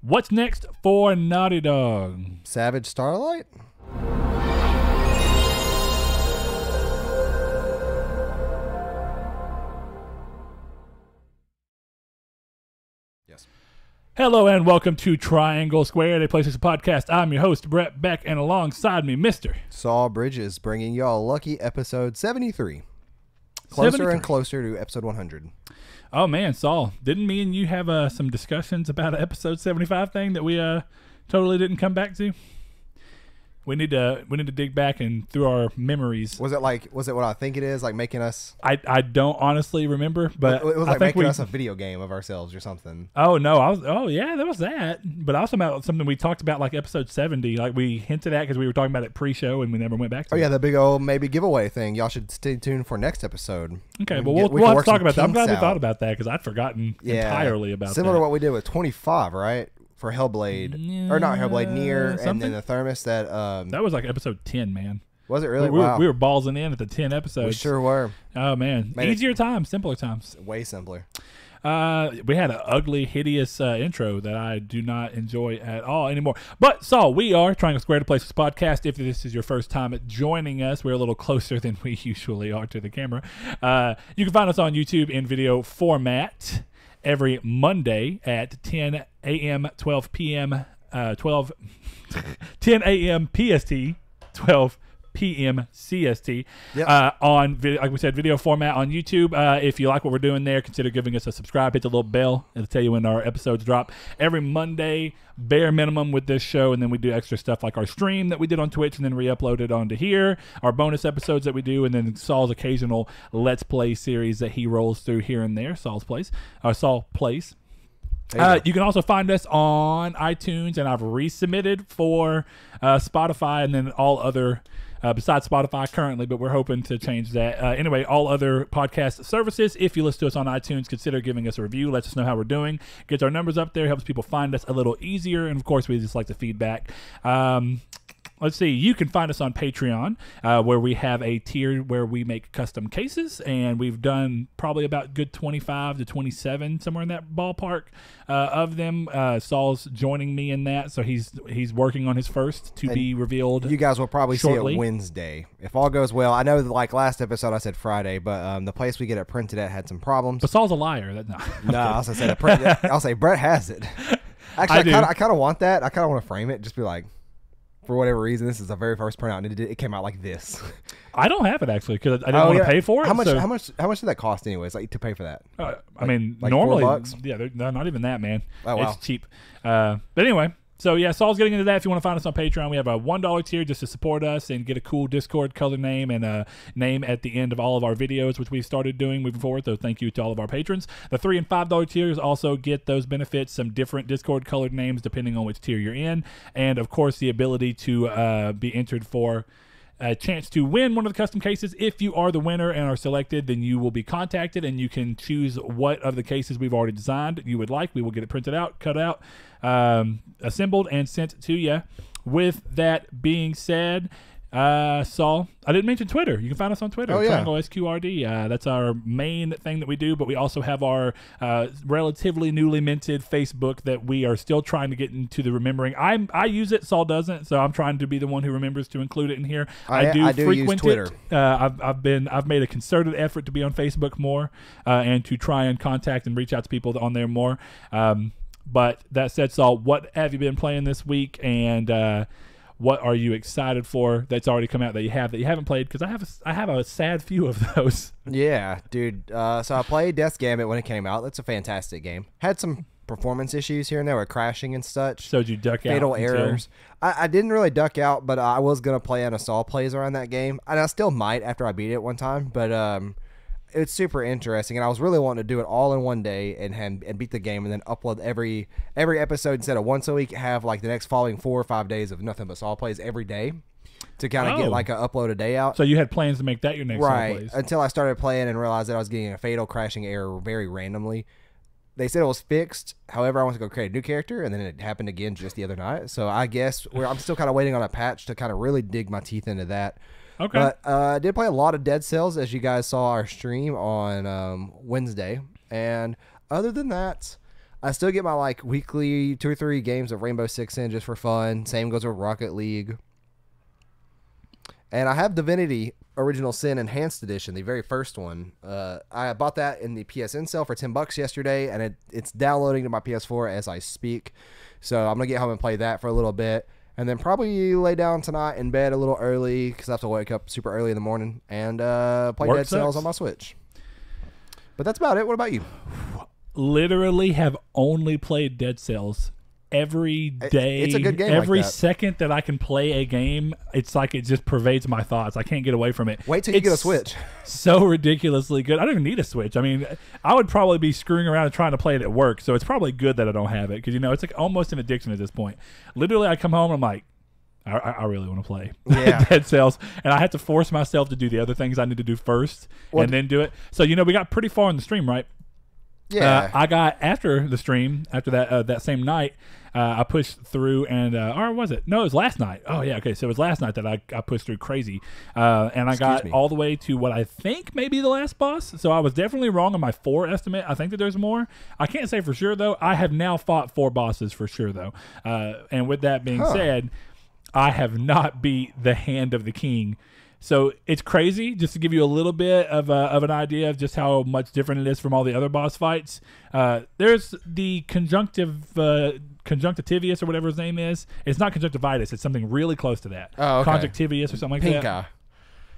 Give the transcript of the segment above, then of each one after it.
What's next for Naughty Dog? Savage Starlight? Yes. Hello and welcome to Triangle Squared, a PlayStation podcast. I'm your host, Brett Beck, and alongside me, Mr. Saul Bridges, bringing y'all lucky episode 73. Closer 73. and closer to episode 100. Oh man, Saul, didn't me and you have some discussions about an episode 75 thing that we totally didn't come back to? We need to dig back and through our memories. Was it what I think it is, like making us? I don't honestly remember, but it was like I think making us a video game of ourselves or something. Oh no, yeah, there was that. But also about something we talked about, like episode 70, like we hinted at because we were talking about it pre-show and we never went back to. Oh it. yeah, the big old maybe giveaway thing. Y'all should stay tuned for next episode. Okay, well we'll have to talk about that. I'm glad we thought about that because I'd forgotten entirely about Similar that. to what we did with 25, right? For Hellblade, or not Hellblade, Nier, something? and then the Thermos that That was like episode 10, man. Was it really? We were ballsing in at the 10 episodes. We sure were. Oh man, easier times, simpler times. Way simpler. We had an ugly, hideous intro that I do not enjoy at all anymore. But Saul, we are Triangle Square to Places podcast. If this is your first time joining us, we're a little closer than we usually are to the camera. You can find us on YouTube in video format every Monday at 10 a.m., 12 p.m., 10 a.m. PST, 12 p.m. CST. Yep. On video, like we said, video format on YouTube. If you like what we're doing there, consider giving us a subscribe. Hit the little bell. It'll tell you when our episodes drop every Monday, bare minimum with this show, and then we do extra stuff like our stream that we did on Twitch and then re-upload it onto here, our bonus episodes that we do, and then Saul's occasional Let's Play series that he rolls through here and there. Saul Plays. You can also find us on iTunes, and I've resubmitted for Spotify and then all other, besides Spotify currently, but we're hoping to change that. Anyway, all other podcast services. If you listen to us on iTunes, consider giving us a review. Lets us know how we're doing. Gets our numbers up there. Helps people find us a little easier. And, of course, we just like the feedback. Let's see. You can find us on Patreon, where we have a tier where we make custom cases, and we've done probably about good 25 to 27, somewhere in that ballpark of them. Saul's joining me in that, so he's working on his first to be revealed. You guys will probably shortly. See it Wednesday if all goes well. I know that like last episode I said Friday, but the place we get it printed at had some problems. But Saul's a liar. No, I also said I'll say Brett has it. Actually, I kind of want that. I kind of want to frame it, just be like, for whatever reason, this is the very first printout, and it came out like this. I don't have it actually because I didn't want to pay for it. How much did that cost, anyways? Like to pay for that? I mean, like normally, $4? yeah, they're not even that, man. Oh wow, it's cheap. But anyway. So, yeah, Saul's getting into that. If you want to find us on Patreon, we have a $1 tier just to support us and get a cool Discord color name and a name at the end of all of our videos, which we've started doing moving forward. So, thank you to all of our patrons. The $3 and $5 tiers also get those benefits, some different Discord colored names depending on which tier you're in. And, of course, the ability to be entered for a chance to win one of the custom cases. If you are the winner and are selected, then you will be contacted and you can choose what of the cases we've already designed you would like. We will get it printed out, cut out, assembled, and sent to you. With that being said, Saul, I didn't mention Twitter. You can find us on Twitter. Oh, yeah. Triangle SQRD. That's our main thing that we do, but we also have our relatively newly minted Facebook that we are still trying to get into the remembering. I use it, Saul doesn't, so I'm trying to be the one who remembers to include it in here. I do frequent use Twitter. it. I've made a concerted effort to be on Facebook more and to try and contact and reach out to people on there more. But that said, Saul, what have you been playing this week, and what are you excited for that's already come out that you haven't played? Because I have a sad few of those. Yeah, dude. So I played Death's Gambit when it came out. That's a fantastic game. Had some performance issues here and there with crashing and such. So did you duck out? Fatal errors. I didn't really duck out, but I was going to play on a Saul plays around that game. And I still might after I beat it one time. But it's super interesting, and I was really wanting to do it all in one day and beat the game, and then upload every episode instead of once a week. Have like the next following 4 or 5 days of nothing but Saul plays every day to kind of get like a upload a day out. So you had plans to make that your next Saul plays, until I started playing and realized that I was getting a fatal crashing error very randomly. They said it was fixed. However, I went to go create a new character, and then it happened again just the other night. So I guess I'm still kind of waiting on a patch to kind of really dig my teeth into that. Okay. But I did play a lot of Dead Cells, as you guys saw our stream on Wednesday. And other than that, I still get my like weekly 2 or 3 games of Rainbow Six in just for fun. Same goes with Rocket League. And I have Divinity Original Sin Enhanced Edition, the very first one. I bought that in the PSN sale for $10 yesterday, and it's downloading to my PS4 as I speak. So I'm going to get home and play that for a little bit, and then probably lay down tonight in bed a little early because I have to wake up super early in the morning and play Dead Cells on my Switch. But that's about it. What about you? Literally have only played Dead Cells. Every day, it's a good game. Every like that. second that I can play a game, it's like it just pervades my thoughts. I can't get away from it. Wait till you get a Switch. So ridiculously good. I don't even need a Switch. I mean, I would probably be screwing around and trying to play it at work. So it's probably good that I don't have it because it's like almost an addiction at this point. Literally, I come home and I'm like, I really want to play Dead Cells, and I have to force myself to do the other things I need to do first and then do it. So we got pretty far in the stream, right? Yeah. I got after the stream after that same night. I pushed through and or was it? No, it was last night. Oh yeah, okay. So it was last night that I pushed through crazy, and I got all the way to what I think may be the last boss. So I was definitely wrong on my 4 estimate. I think that there's more. I can't say for sure though. I have now fought 4 bosses for sure though. And with that being said, I have not beat the Hand of the King. So it's crazy. Just to give you a little bit of an idea of just how much different it is from all the other boss fights. There's the conjunctivitis or whatever his name is. It's not conjunctivitis. It's something really close to that. Oh, okay. Conjunctivitis or something like that.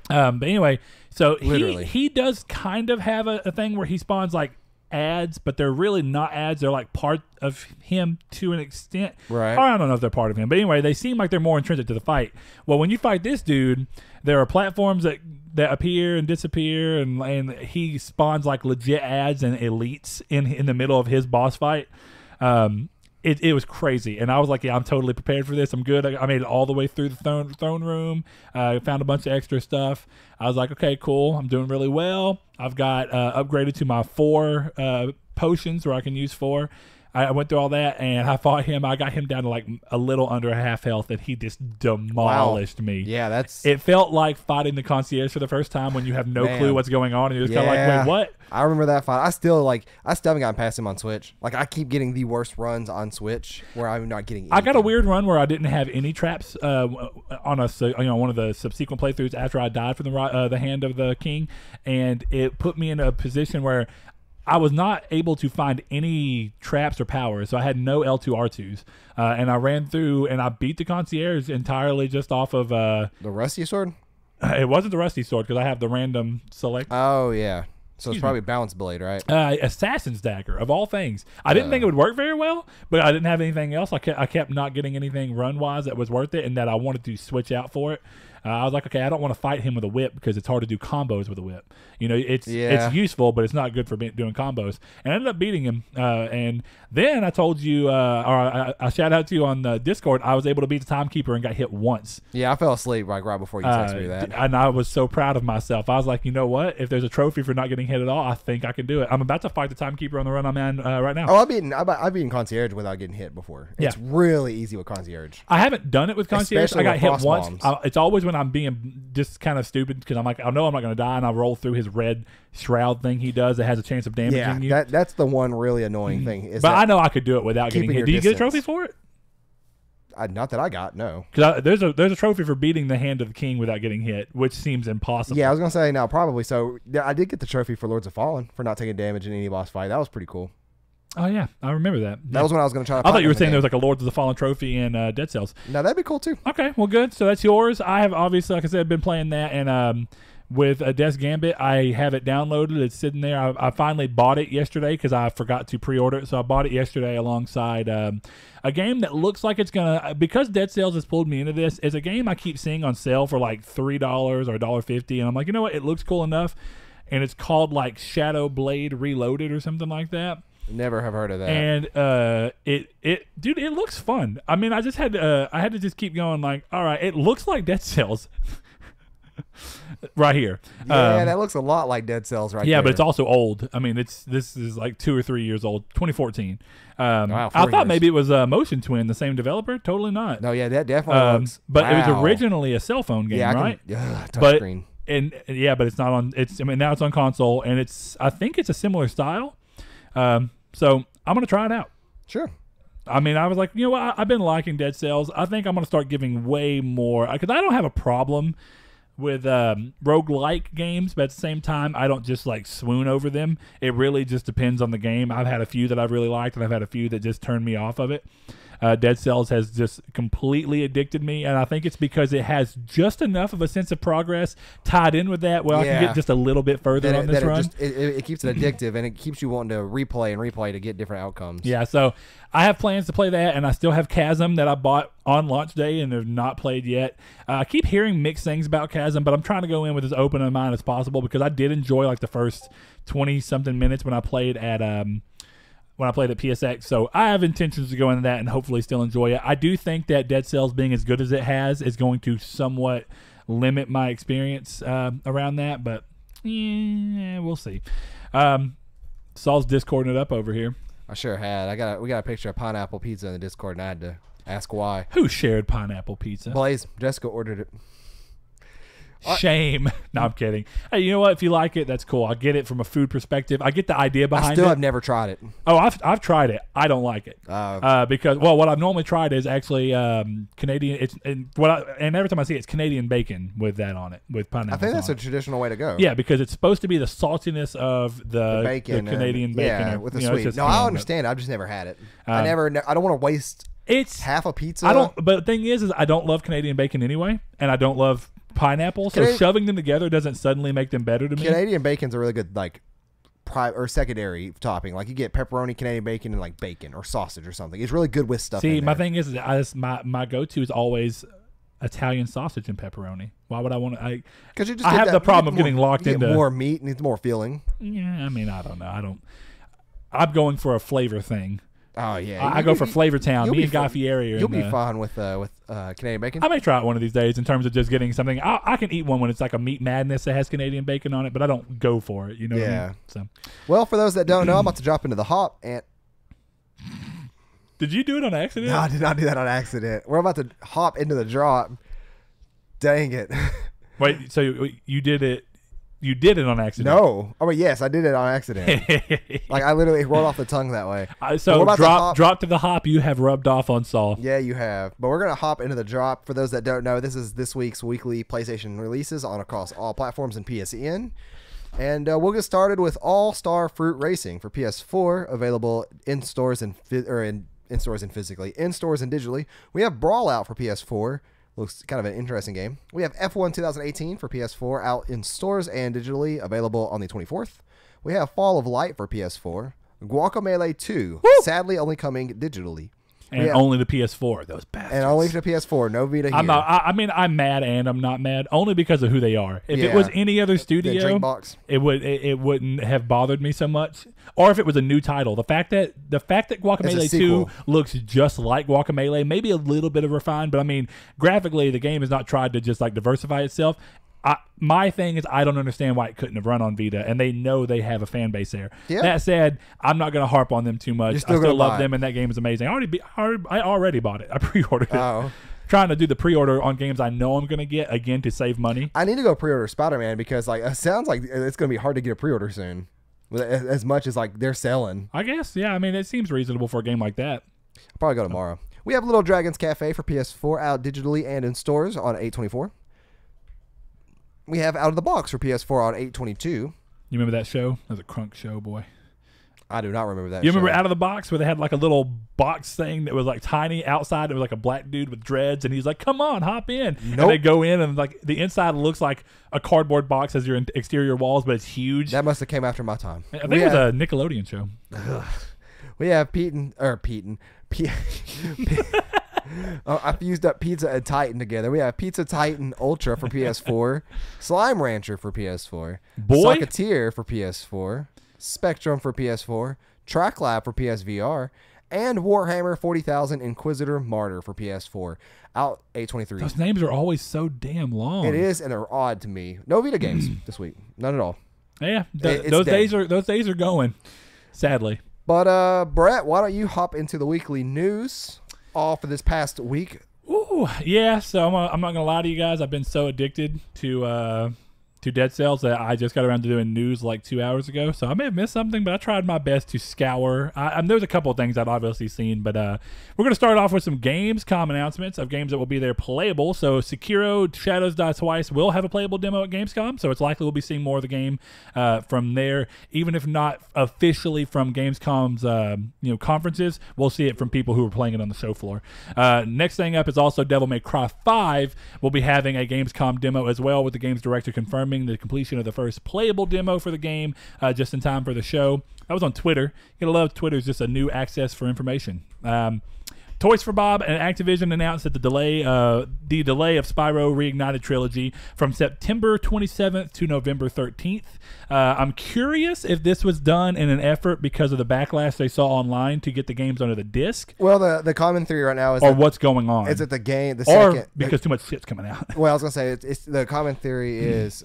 But anyway, so he does kind of have a thing where he spawns like ads, but they're really not ads. They're like part of him to an extent. Right. Or I don't know if they're part of him. But anyway, they seem like they're more intrinsic to the fight. Well, when you fight this dude, there are platforms that appear and disappear, and he spawns like legit ads and elites in the middle of his boss fight. It was crazy, and I was like, yeah, I'm totally prepared for this. I'm good. I made it all the way through the throne room. Found a bunch of extra stuff. I was like, okay, cool. I'm doing really well. I've got upgraded to my 4 potions where I can use 4. I went through all that, and I fought him. I got him down to like a little under half health, and he just demolished me. Yeah, it felt like fighting the concierge for the first time when you have no clue what's going on, and you're just kind of like, wait, what? I remember that fight. I still haven't gotten past him on Switch. Like, I keep getting the worst runs on Switch where I'm not getting anything. I got a weird run where I didn't have any traps on one of the subsequent playthroughs after I died from the Hand of the King, and it put me in a position where I was not able to find any traps or powers, so I had no L2R2s. And I ran through and I beat the concierge entirely just off of the rusty sword? It wasn't the rusty sword because I have the random select. Oh, yeah. So it's probably Balance Blade, right? Assassin's Dagger, of all things. I didn't think it would work very well, but I didn't have anything else. I kept not getting anything run-wise that was worth it and that I wanted to switch out for it. I was like, okay, I don't want to fight him with a whip because it's hard to do combos with a whip. It's useful, but it's not good for doing combos. And I ended up beating him. And then I told you, or I shout out to you on the Discord, I was able to beat the timekeeper and got hit once. Yeah, I fell asleep right before you texted me that. And I was so proud of myself. I was like, you know what? If there's a trophy for not getting hit at all, I think I can do it. I'm about to fight the timekeeper on the run I'm in right now. Oh, I've beaten Concierge without getting hit before. It's really easy with Concierge. I haven't done it with Concierge. Especially I got hit once. It's always when I'm being just kind of stupid because I'm like, I know I'm not going to die, and I roll through his red shroud thing he does that has a chance of damaging you. That's the one really annoying thing. But I know I could do it without getting hit. Do you get a trophy for it? Not that I got, no. Because there's a trophy for beating the Hand of the King without getting hit, which seems impossible. Yeah, I was going to say, no, probably. So I did get the trophy for Lords of Fallen for not taking damage in any boss fight. That was pretty cool. Oh, yeah. I remember that. That was when I was going to try to I thought you were saying there was like a Lords of the Fallen trophy in Dead Cells. No, that'd be cool, too. Okay, well, good. So that's yours. I have obviously, like I said, been playing that, and with Death's Gambit, I have it downloaded. It's sitting there. I finally bought it yesterday because I forgot to pre-order it, so I bought it yesterday alongside a game that looks like it's going to, because Dead Cells has pulled me into this, is a game I keep seeing on sale for like $3 or $1.50, and I'm like, you know what? It looks cool enough, and it's called like Shadow Blade Reloaded or something like that. Never have heard of that. And dude, it looks fun. I mean, I had to just keep going like, all right, it looks like Dead Cells. Right here. Yeah, that looks a lot like Dead Cells right there. Yeah, but it's also old. I mean, this is like 2 or 3 years old, 2014. Wow, I thought maybe it was Motion Twin, the same developer. Totally not. No, yeah, that definitely looks. But it was originally a cell phone game, right? Touchscreen. But it's not on. Now it's on console, and I think it's a similar style. So I'm gonna try it out. Sure. I mean, I was like, you know what? I've been liking Dead Cells. I think I'm going to start giving way more, because I don't have a problem with roguelike games, but at the same time, I don't just like swoon over them. It really just depends on the game. I've had a few that I've really liked, and I've had a few that just turned me off of it. Dead Cells has just completely addicted me, and I think it's because it has just enough of a sense of progress tied in with that where I can get just a little bit further on this run. It keeps it addictive, and it keeps you wanting to replay and replay to get different outcomes. Yeah, so I have plans to play that, and I still have Chasm that I bought on launch day and have not played yet. I keep hearing mixed things about Chasm, but I'm trying to go in with as open a mind as possible because I did enjoy like the first 20-something minutes when I played at PSX, so I have intentions to go into that and hopefully still enjoy it. I do think that Dead Cells being as good as it has is going to somewhat limit my experience around that, but yeah, we'll see. Saul's Discording it up over here. I sure had. We got a picture of pineapple pizza in the Discord, and I had to ask why. Who shared pineapple pizza? Blaze. Jessica ordered it. Shame. No, I'm kidding. Hey, you know what? If you like it, that's cool. I get it from a food perspective. I get the idea behind it. I still have never tried it. Oh, I've tried it. I don't like it because what I've normally tried is actually Canadian. And every time I see it, it's Canadian bacon with that on it, with pineapple. I think that's a traditional way to go. Yeah, because it's supposed to be the saltiness of the bacon, the Canadian bacon. Yeah, with the sweet. No, I understand. I've just never had it. I don't want to waste. It's half a pizza. I don't. But the thing is I don't love Canadian bacon anyway, and I don't love pineapple, so shoving them together doesn't suddenly make them better to me. Canadian bacon's a really good or secondary topping. Like you get pepperoni, Canadian bacon, and like bacon or sausage or something. It's really good with stuff. See, my thing is my go-to is always Italian sausage and pepperoni. Why would I want to? Because I have the problem of getting locked into more meat, needs more filling. Yeah, I mean, I don't know. I'm going for a flavor thing. Oh yeah, I go for Flavor Town. Me and Guy Fieri. You'll be fine with Canadian bacon. I may try it one of these days in terms of just getting something. I can eat one when it's like a Meat Madness that has Canadian bacon on it, but I don't go for it. You know what I mean? So, well, for those that don't know, I'm about to drop into the hop and. Did you do it on accident? No, I did not do that on accident. We're about to hop into the drop. Dang it! Wait, so you did it? You did it on accident? No. Oh, yes, I did it on accident. Like I literally rolled off the tongue that way. So drop to the hop you have rubbed off on Saul. Yeah, you have. But we're gonna hop into the drop. For those that don't know, this is this week's weekly PlayStation releases across all platforms and PSN. And we'll get started with All Star Fruit Racing for PS4, available in stores and in stores and physically, in stores and digitally. We have Brawl Out for PS4. Looks kind of an interesting game. We have F1 2018 for PS4 out in stores and digitally, available on the 24th. We have Fall of Light for PS4. Guacamelee 2, sadly only coming digitally. And only the PS4, those bastards. And only the PS4, no Vita here. I'm mad and I'm not mad, only because of who they are. If it was any other studio, it wouldn't have bothered me so much. Or if it was a new title. The fact that Guacamelee 2 looks just like Guacamelee, maybe a little bit of refined, but I mean, graphically, the game has not tried to just like diversify itself. My thing is I don't understand why it couldn't have run on Vita, and they know they have a fan base there. Yep. That said, I'm not going to harp on them too much. I still love them, and that game is amazing. I already bought it. I pre-ordered it. Trying to do the pre-order on games I know I'm going to get, again, to save money. I need to go pre-order Spider-Man because it sounds like it's going to be hard to get a pre-order soon, as much as they're selling. I guess, yeah. I mean, it seems reasonable for a game like that. I'll probably go tomorrow. We have Little Dragon's Cafe for PS4 out digitally and in stores on 8/24. We have Out of the Box for PS4 on 8/22. You remember that show? That was a crunk show, boy. I do not remember that. You remember Out of the Box where they had like a little box thing that was like tiny outside? It was like a black dude with dreads, and he's like, "Come on, hop in." Nope. And they go in, and like the inside looks like a cardboard box as your exterior walls, but it's huge. That must have came after my time. I think it was a Nickelodeon show. We have I fused up Pizza and Titan together. We have Pizza Titan Ultra for PS4, Slime Rancher for PS4, Socketeer for PS4, Spectrum for PS4, Track Lab for PSVR, and Warhammer 40,000 Inquisitor Martyr for PS4. Out 8/23. Those names are always so damn long. It is, and they're odd to me. No Vita games this week. None at all. Yeah, those days are going, sadly. But Brett, why don't you hop into the weekly news? All for this past week. Ooh, yeah. So I'm not gonna lie to you guys. I've been so addicted to to Dead Cells that I just got around to doing news like 2 hours ago, so I may have missed something, but I tried my best to scour. There's a couple of things I've obviously seen, but we're going to start off with some Gamescom announcements of games that will be there playable. So Sekiro Shadows Die Twice will have a playable demo at Gamescom, so it's likely we'll be seeing more of the game from there, even if not officially from Gamescom's conferences. We'll see it from people who are playing it on the show floor. Next thing up is also Devil May Cry 5 will be having a Gamescom demo as well, with the game's director confirming the completion of the first playable demo for the game just in time for the show. That was on Twitter. You gotta love Twitter is just a new access for information. Toys for Bob and Activision announced that the delay of Spyro Reignited Trilogy from September 27th to November 13th. I'm curious if this was done in an effort because of the backlash they saw online to get the games under the disc. Well, the common theory right now is or what's going on. Is that the game, the or second... because too much shit's coming out. Well, I was going to say, it's the common theory is...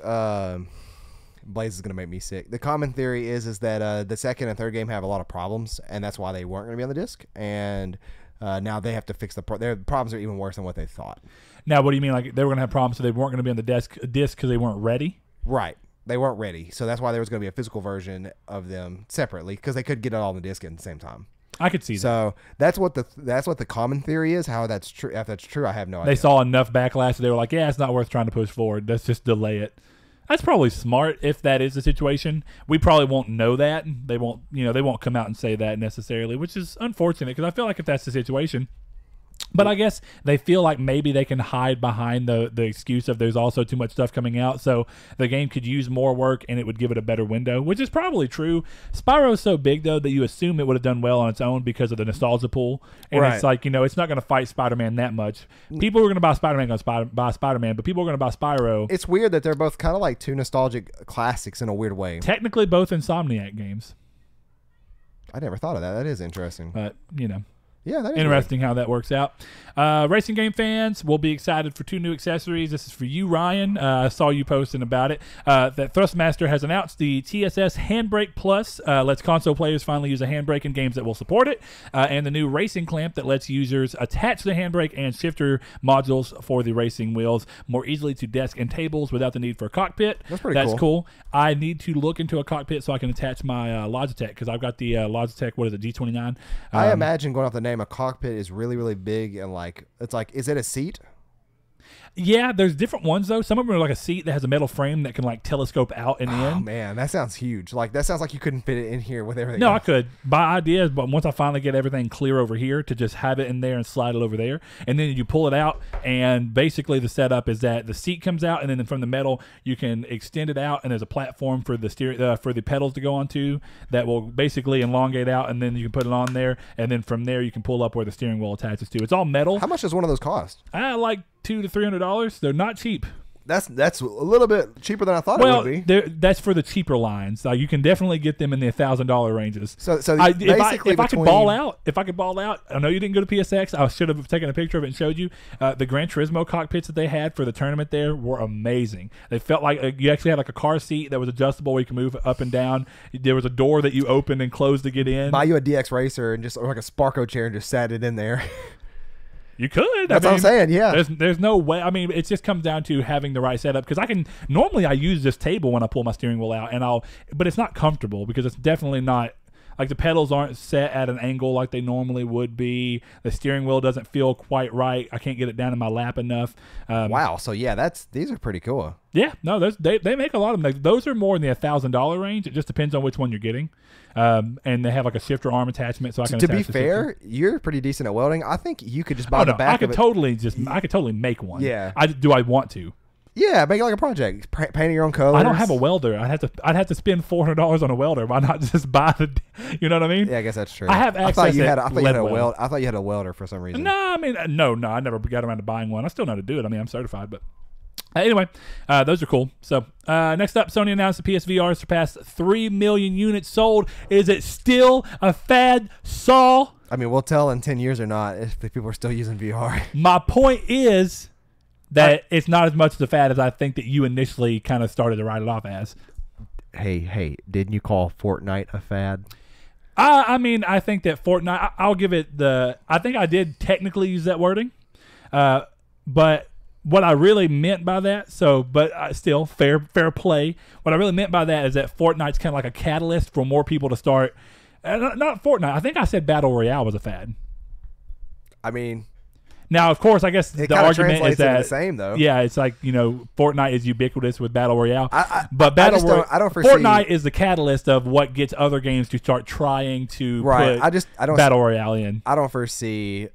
Blaze is going to make me sick. The common theory is that the second and third game have a lot of problems, and that's why they weren't going to be on the disc. And... now they have to fix their problems are even worse than what they thought. Now, what do you mean? Like they were going to have problems, so they weren't going to be on the disc because they weren't ready? Right. They weren't ready. So that's why there was going to be a physical version of them separately, because they could get it all on the disc at the same time. I could see that. So that's what the common theory is. How that's true? If that's true, I have no idea. They saw enough backlash, so they were like, "Yeah, it's not worth trying to push forward. Let's just delay it." That's probably smart if that is the situation. We probably won't know that. They won't come out and say that necessarily, which is unfortunate because I feel like if that's the situation. But I guess they feel like maybe they can hide behind the excuse of there's also too much stuff coming out, so the game could use more work and it would give it a better window, which is probably true. Spyro is so big, though, that you assume it would have done well on its own because of the nostalgia pool. And right. It's like, it's not going to fight Spider-Man that much. People who are going to buy Spider-Man are going to buy Spider-Man, but people are going to buy Spyro. It's weird that they're both kind of like two nostalgic classics in a weird way. Technically, both Insomniac games. I never thought of that. That is interesting. But, yeah, that is interesting how that works out. Racing game fans will be excited for 2 new accessories. This is for you, Ryan. I saw you posting about it. That Thrustmaster has announced the TSS Handbrake Plus. Lets console players finally use a handbrake in games that will support it. And the new racing clamp that lets users attach the handbrake and shifter modules for the racing wheels more easily to desk and tables without the need for a cockpit. That's pretty cool. I need to look into a cockpit so I can attach my Logitech, because I've got the Logitech, what is it, G29? I imagine, going off the name, a cockpit is really, really big, and is it a seat? Yeah, there's different ones though. Some of them are like a seat that has a metal frame that can like telescope out and in. Oh man, that sounds huge. That sounds like you couldn't fit it in here with everything. No, else. I could buy ideas, but once I finally get everything clear over here, to just have it in there and slide it over there, and then you pull it out, and basically the setup is that the seat comes out, and then from the metal you can extend it out, and there's a platform for the for the pedals to go onto that will basically elongate out, and then you can put it on there, and then from there you can pull up where the steering wheel attaches to. It's all metal. How much does one of those cost? Like $200 to $300. They're not cheap. That's a little bit cheaper than I thought it would be. That's for the cheaper lines. You can definitely get them in the $1,000 ranges. So if I could ball out, I know you didn't go to PSX. I should have taken a picture of it and showed you. The Gran Turismo cockpits that they had for the tournament there were amazing. They felt like you actually had like a car seat that was adjustable where you can move up and down. There was a door that you opened and closed to get in. Buy you a DX Racer and just, or like a Sparko chair, and just sat it in there. You could. That's what I'm saying. Yeah. There's no way. I mean, it just comes down to having the right setup, because normally I use this table when I pull my steering wheel out, but it's not comfortable because it's definitely not. Like, the pedals aren't set at an angle like they normally would be. The steering wheel doesn't feel quite right. I can't get it down in my lap enough. Wow. So yeah, these are pretty cool. Yeah. No, they make a lot of them. Those are more in the $1,000 range. It just depends on which one you're getting. And they have like a shifter arm attachment, so I can. To be fair, you're pretty decent at welding. I think you could just buy the back of it. I could totally make one. Yeah. Do I want to? Yeah, make it like a project. Painting your own colors. I don't have a welder. I'd have to spend $400 on a welder. Why not just buy the? You know what I mean? Yeah, I guess that's true. I have access. I thought you had a welder for some reason. No, I mean, no. I never got around to buying one. I still know how to do it. I mean, I'm certified, but. Anyway, those are cool. So next up, Sony announced the PSVR surpassed 3 million units sold. Is it still a fad, Saul? I mean, we'll tell in 10 years or not if the people are still using VR. My point is that it's not as much of a fad as I think that you initially kind of started to write it off as. Hey, didn't you call Fortnite a fad? I mean, I think that Fortnite, I'll give it I think I did technically use that wording, but what I really meant by that, but still fair play. What I really meant by that is that Fortnite's kind of like a catalyst for more people to start. Not Fortnite. I think I said Battle Royale was a fad. I mean, now of course, I guess the argument is that the same though. Yeah, it's like Fortnite is ubiquitous with Battle Royale, but foresee, Fortnite is the catalyst of what gets other games to start trying to put Battle Royale in. I don't foresee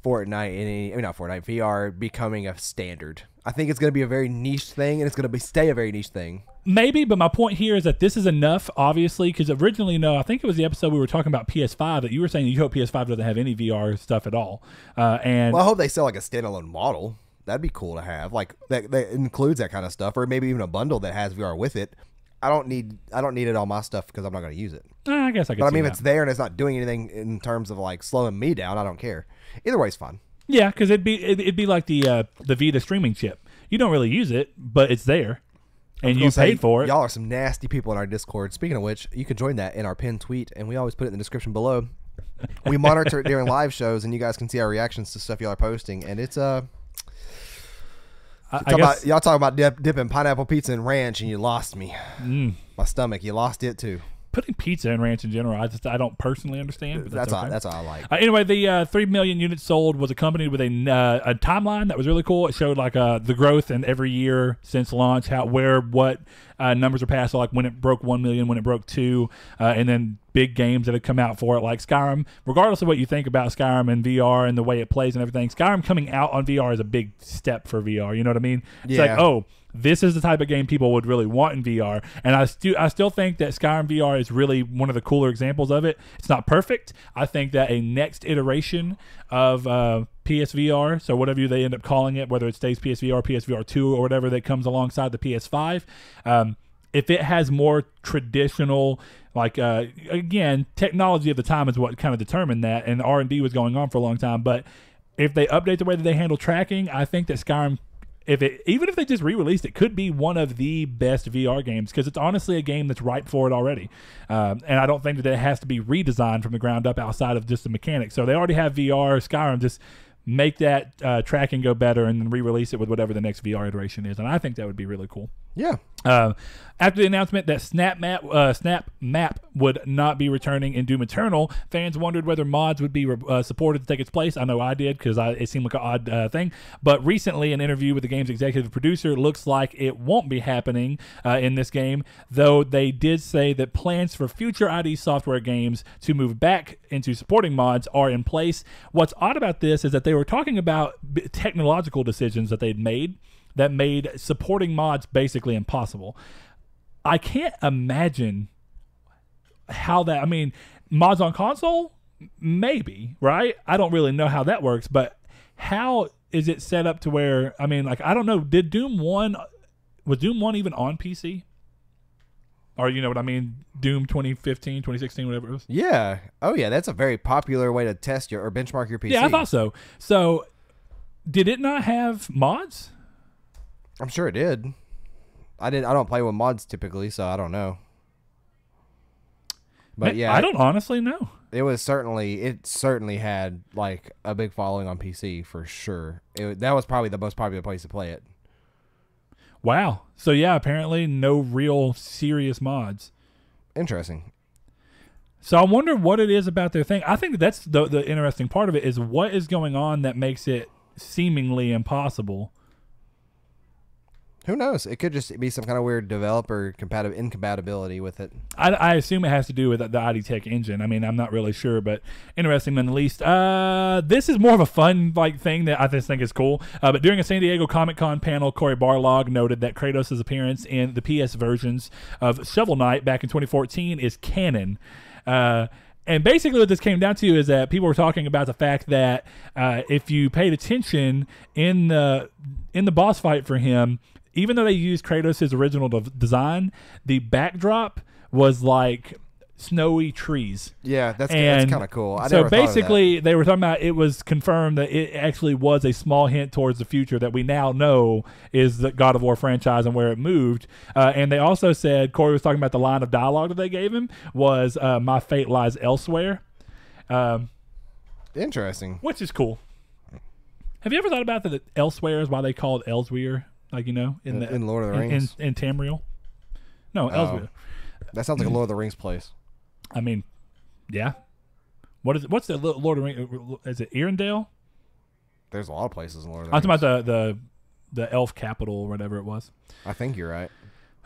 Fortnite, not Fortnite, VR becoming a standard. I think it's going to be a very niche thing, and it's going to stay a very niche thing. Maybe, but my point here is that this is enough, obviously, because originally, I think it was the episode we were talking about PS5 that you were saying you hope PS5 doesn't have any VR stuff at all. Well, I hope they sell like a standalone model. That'd be cool to have, like that includes that kind of stuff, or maybe even a bundle that has VR with it. I don't need it on my stuff because I'm not going to use it. I guess I could. But I mean, if it's there and it's not doing anything in terms of like slowing me down, I don't care. Either way is fun. Yeah, because it'd be like the Vita streaming chip. You don't really use it, but it's there, and you paid for it. Y'all are some nasty people in our Discord. Speaking of which, you can join that in our pinned tweet, and we always put it in the description below. We monitor it during live shows, and you guys can see our reactions to stuff y'all are posting, and it's y'all talking about dipping pineapple pizza in ranch, and you lost me. My stomach, you lost it too. Putting pizza and ranch in general, I don't personally understand. But that's okay. That's all I like. Anyway, the 3 million units sold was accompanied with a timeline that was really cool. It showed like the growth in every year since launch, what numbers are passed, so like when it broke 1 million, when it broke 2, and then big games that have come out for it, like Skyrim. Regardless of what you think about Skyrim and VR and the way it plays and everything, Skyrim coming out on VR is a big step for VR. You know what I mean? It's like, this is the type of game people would really want in VR, and I still think that Skyrim VR is really one of the cooler examples of it. It's not perfect. I think that a next iteration of PSVR, so whatever they end up calling it, whether it stays PSVR, PSVR 2, or whatever that comes alongside the PS5, if it has more traditional, like again, technology of the time is what kind of determined that, and R&D was going on for a long time. But if they update the way that they handle tracking, I think that Skyrim, even if they just re-released it, could be one of the best VR games, because it's honestly a game that's ripe for it already. And I don't think that it has to be redesigned from the ground up outside of just the mechanics. So they already have VR. Skyrim, just make that tracking go better and then re-release it with whatever the next VR iteration is. And I think that would be really cool. Yeah. After the announcement that Snap Map would not be returning in Doom Eternal, fans wondered whether mods would be supported to take its place. I know I did, because it seemed like an odd thing. But recently, an interview with the game's executive producer looks like it won't be happening in this game, though they did say that plans for future ID Software games to move back into supporting mods are in place. What's odd about this is that they were talking about technological decisions that they'd made that made supporting mods basically impossible. I can't imagine how that, I mean, mods on console? Maybe, right? I don't really know how that works, but how is it set up to where, I mean, like, I don't know, was Doom 1 even on PC? Or, you know what I mean? Doom 2015, 2016, whatever it was? Yeah. Oh, yeah, that's a very popular way to test or benchmark your PC. Yeah, I thought so. So, did it not have mods? I'm sure it did. I don't play with mods typically, so I don't know. But yeah, I don't honestly know. It certainly had like a big following on PC for sure. That was probably the most popular place to play it. Wow. So yeah, apparently no real serious mods. Interesting. So I wonder what it is about their thing. I think that's the interesting part of it, is what is going on that makes it seemingly impossible. Who knows? It could just be some kind of weird developer incompatibility with it. I assume it has to do with the ID Tech engine. I mean, I'm not really sure, but interesting nonetheless. This is more of a fun thing that I just think is cool. But during a San Diego Comic-Con panel, Cory Barlog noted that Kratos' appearance in the PS versions of Shovel Knight back in 2014 is canon. And basically what this came down to is that people were talking about the fact that if you paid attention in the boss fight for him, even though they used Kratos' original design, the backdrop was like snowy trees. Yeah, that's kind of cool. So basically, they were talking about, it was confirmed that it actually was a small hint towards the future that we now know is the God of War franchise and where it moved. And they also said, Corey was talking about the line of dialogue that they gave him was, "My fate lies elsewhere." Interesting. Which is cool. Have you ever thought about that elsewhere is why they call it Elsewhere? Like, in Lord of the Rings? In Tamriel? No, Elsewhere. That sounds like a Lord of the Rings place. I mean, yeah. What is it? What's the Lord of the Rings? Is it Arendelle? There's a lot of places in Lord of the I'm Rings. talking about the elf capital or whatever it was. I think you're right.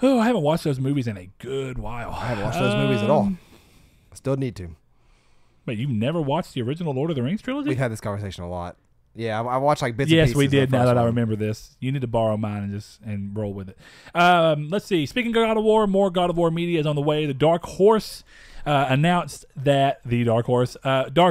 Oh, I haven't watched those movies in a good while. I haven't watched those movies at all. I still need to. Wait, you've never watched the original Lord of the Rings trilogy? We've had this conversation a lot. Yeah, I watched like bits and pieces. Yes, we did. Now that I one. remember this, you need to borrow mine and roll with it. Let's see. Speaking of God of War, more God of War media is on the way. The Dark Horse announced that Dark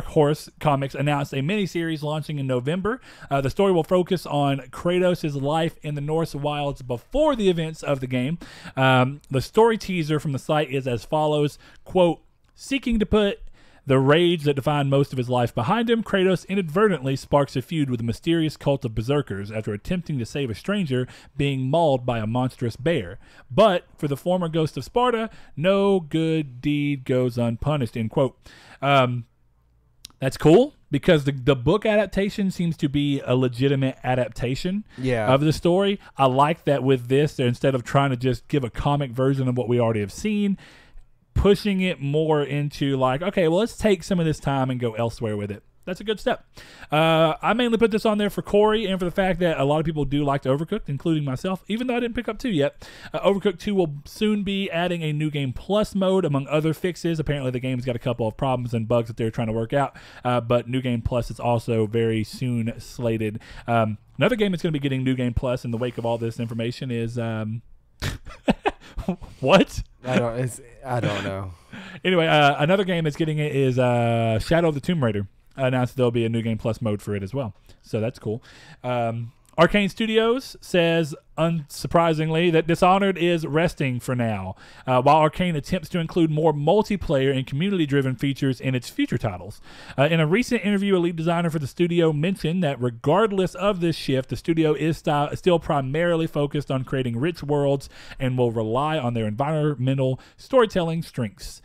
Horse Comics announced a miniseries launching in November. The story will focus on Kratos' life in the Norse wilds before the events of the game. The story teaser from the site is as follows: quote, seeking to put the rage that defined most of his life behind him, Kratos inadvertently sparks a feud with a mysterious cult of berserkers after attempting to save a stranger being mauled by a monstrous bear. But for the former ghost of Sparta, no good deed goes unpunished, end quote. That's cool because the book adaptation seems to be a legitimate adaptation of the story. I like that with this, instead of trying to just give a comic version of what we already have seen, pushing it more into like, okay, well, let's take some of this time and go elsewhere with it. That's a good step. I mainly put this on there for Corey and for the fact that a lot of people do like Overcooked, including myself, even though I didn't pick up 2 yet. Overcooked 2 will soon be adding a New Game Plus mode, among other fixes. Apparently, the game's got a couple of problems and bugs that they're trying to work out, but New Game Plus is also very soon slated. Another game that's going to be getting New Game Plus in the wake of all this information is... What? I don't know. Anyway, another game that's getting it is Shadow of the Tomb Raider. Announced there'll be a New Game Plus mode for it as well. So that's cool. Arcane Studios says, unsurprisingly, that Dishonored is resting for now, while Arcane attempts to include more multiplayer and community-driven features in its future titles. In a recent interview, a lead designer for the studio mentioned that regardless of this shift, the studio is still primarily focused on creating rich worlds and will rely on their environmental storytelling strengths.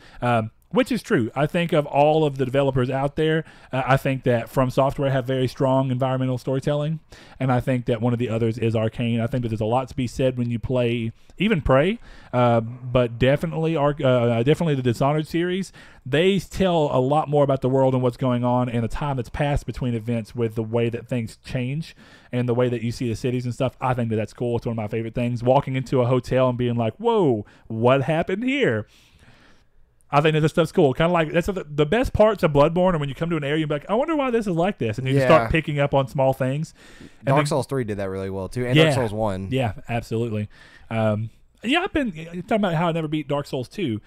Which is true. I think of all of the developers out there, I think that From Software have very strong environmental storytelling, and I think that one of the others is Arcane. I think that there's a lot to be said when you play even Prey, but definitely the Dishonored series. They tell a lot more about the world and what's going on and the time that's passed between events with the way that things change and the way that you see the cities and stuff. I think that that's cool. It's one of my favorite things. Walking into a hotel and being like, whoa, what happened here? I think that this stuff's cool. Kind of like, that's the best parts of Bloodborne are when you come to an area and be like, I wonder why this is like this. And you just start picking up on small things. And Dark Souls 3 did that really well, too. And Dark Souls 1. Yeah, absolutely. I've been talking about how I never beat Dark Souls 2.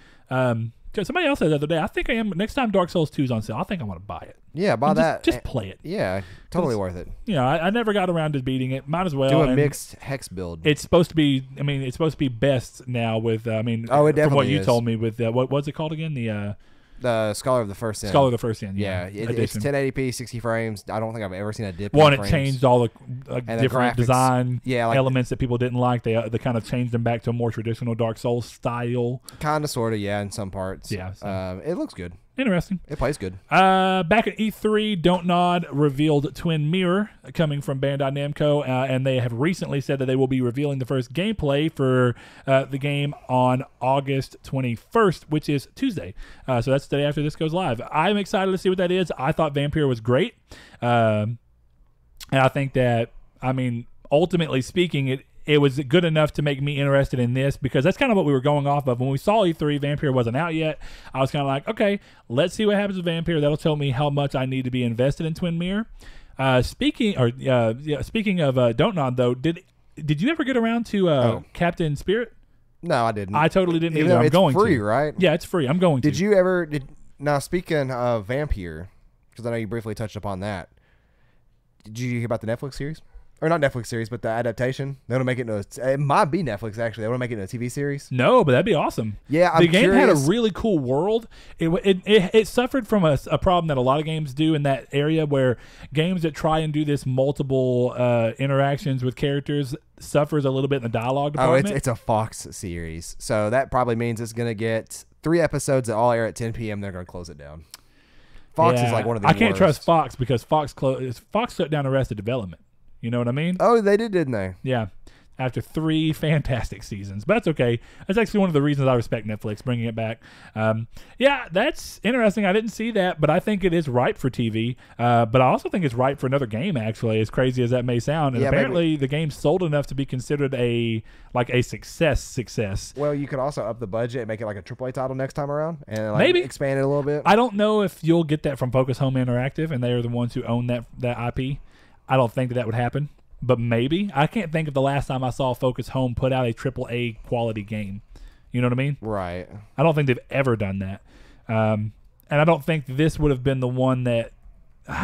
Somebody else said the other day, I think I am. Next time Dark Souls 2 is on sale, I think I want to buy it. Yeah, buy that. Just play it. Yeah, totally worth it. I never got around to beating it. Might as well. Do a mixed hex build. It's supposed to be, it's supposed to be best now with, it from what you is. told me with, what was it called again? The Scholar of the First Sin. Scholar of the First Sin, it's 1080p, 60 frames. I don't think I've ever seen a dip. One, in it frames. changed all the different graphics, design like elements that people didn't like. They kind of changed them back to a more traditional Dark Souls style. Kind of, sort of, in some parts. Yeah. So. It looks good. Interesting. It plays good. Back at E3, Don't Nod revealed Twin Mirror coming from Bandai Namco, and they have recently said that they will be revealing the first gameplay for the game on August 21st, which is Tuesday. So that's the day after this goes live. I'm excited to see what that is. I thought Vampire was great. And I think that, ultimately speaking, it was good enough to make me interested in this because that's kind of what we were going off of. When we saw E3, Vampire wasn't out yet. I was kind of like, okay, let's see what happens with Vampire. That'll tell me how much I need to be invested in Twin Mirror. Speaking of Don't Nod, though, did you ever get around to Captain Spirit? No, I didn't. I totally didn't either. I'm going to. It's free, right? Yeah, it's free. I'm going to. Did you ever... Now, speaking of Vampire, because I know you briefly touched upon that, did you hear about the Netflix series? Or not Netflix series, but the adaptation. They want to make it into it might be Netflix, actually. They want to make it into a TV series. No, but that'd be awesome. Yeah, the game had a really cool world. It suffered from a problem that a lot of games do in that area, where games that try and do this multiple interactions with characters suffers a little bit in the dialogue department. Oh, it's a Fox series. So that probably means it's going to get 3 episodes that all air at 10 p.m. They're going to close it down. Fox is like one of the I can't worst. trust Fox because Fox shut down Arrested Development. You know what I mean? Oh, they did, didn't they? Yeah. After 3 fantastic seasons. But that's okay. That's actually one of the reasons I respect Netflix, bringing it back. Yeah, that's interesting. I didn't see that, but I think it is ripe for TV. But I also think it's ripe for another game, actually, as crazy as that may sound. And apparently the game sold enough to be considered a success. Well, you could also up the budget and make it like a AAA title next time around and like maybe expand it a little bit. I don't know if you'll get that from Focus Home Interactive, and they are the ones who own that IP. I don't think that would happen. But maybe. I can't think of the last time I saw Focus Home put out a AAA quality game. You know what I mean? Right. I don't think they've ever done that. And I don't think this would have been the one that...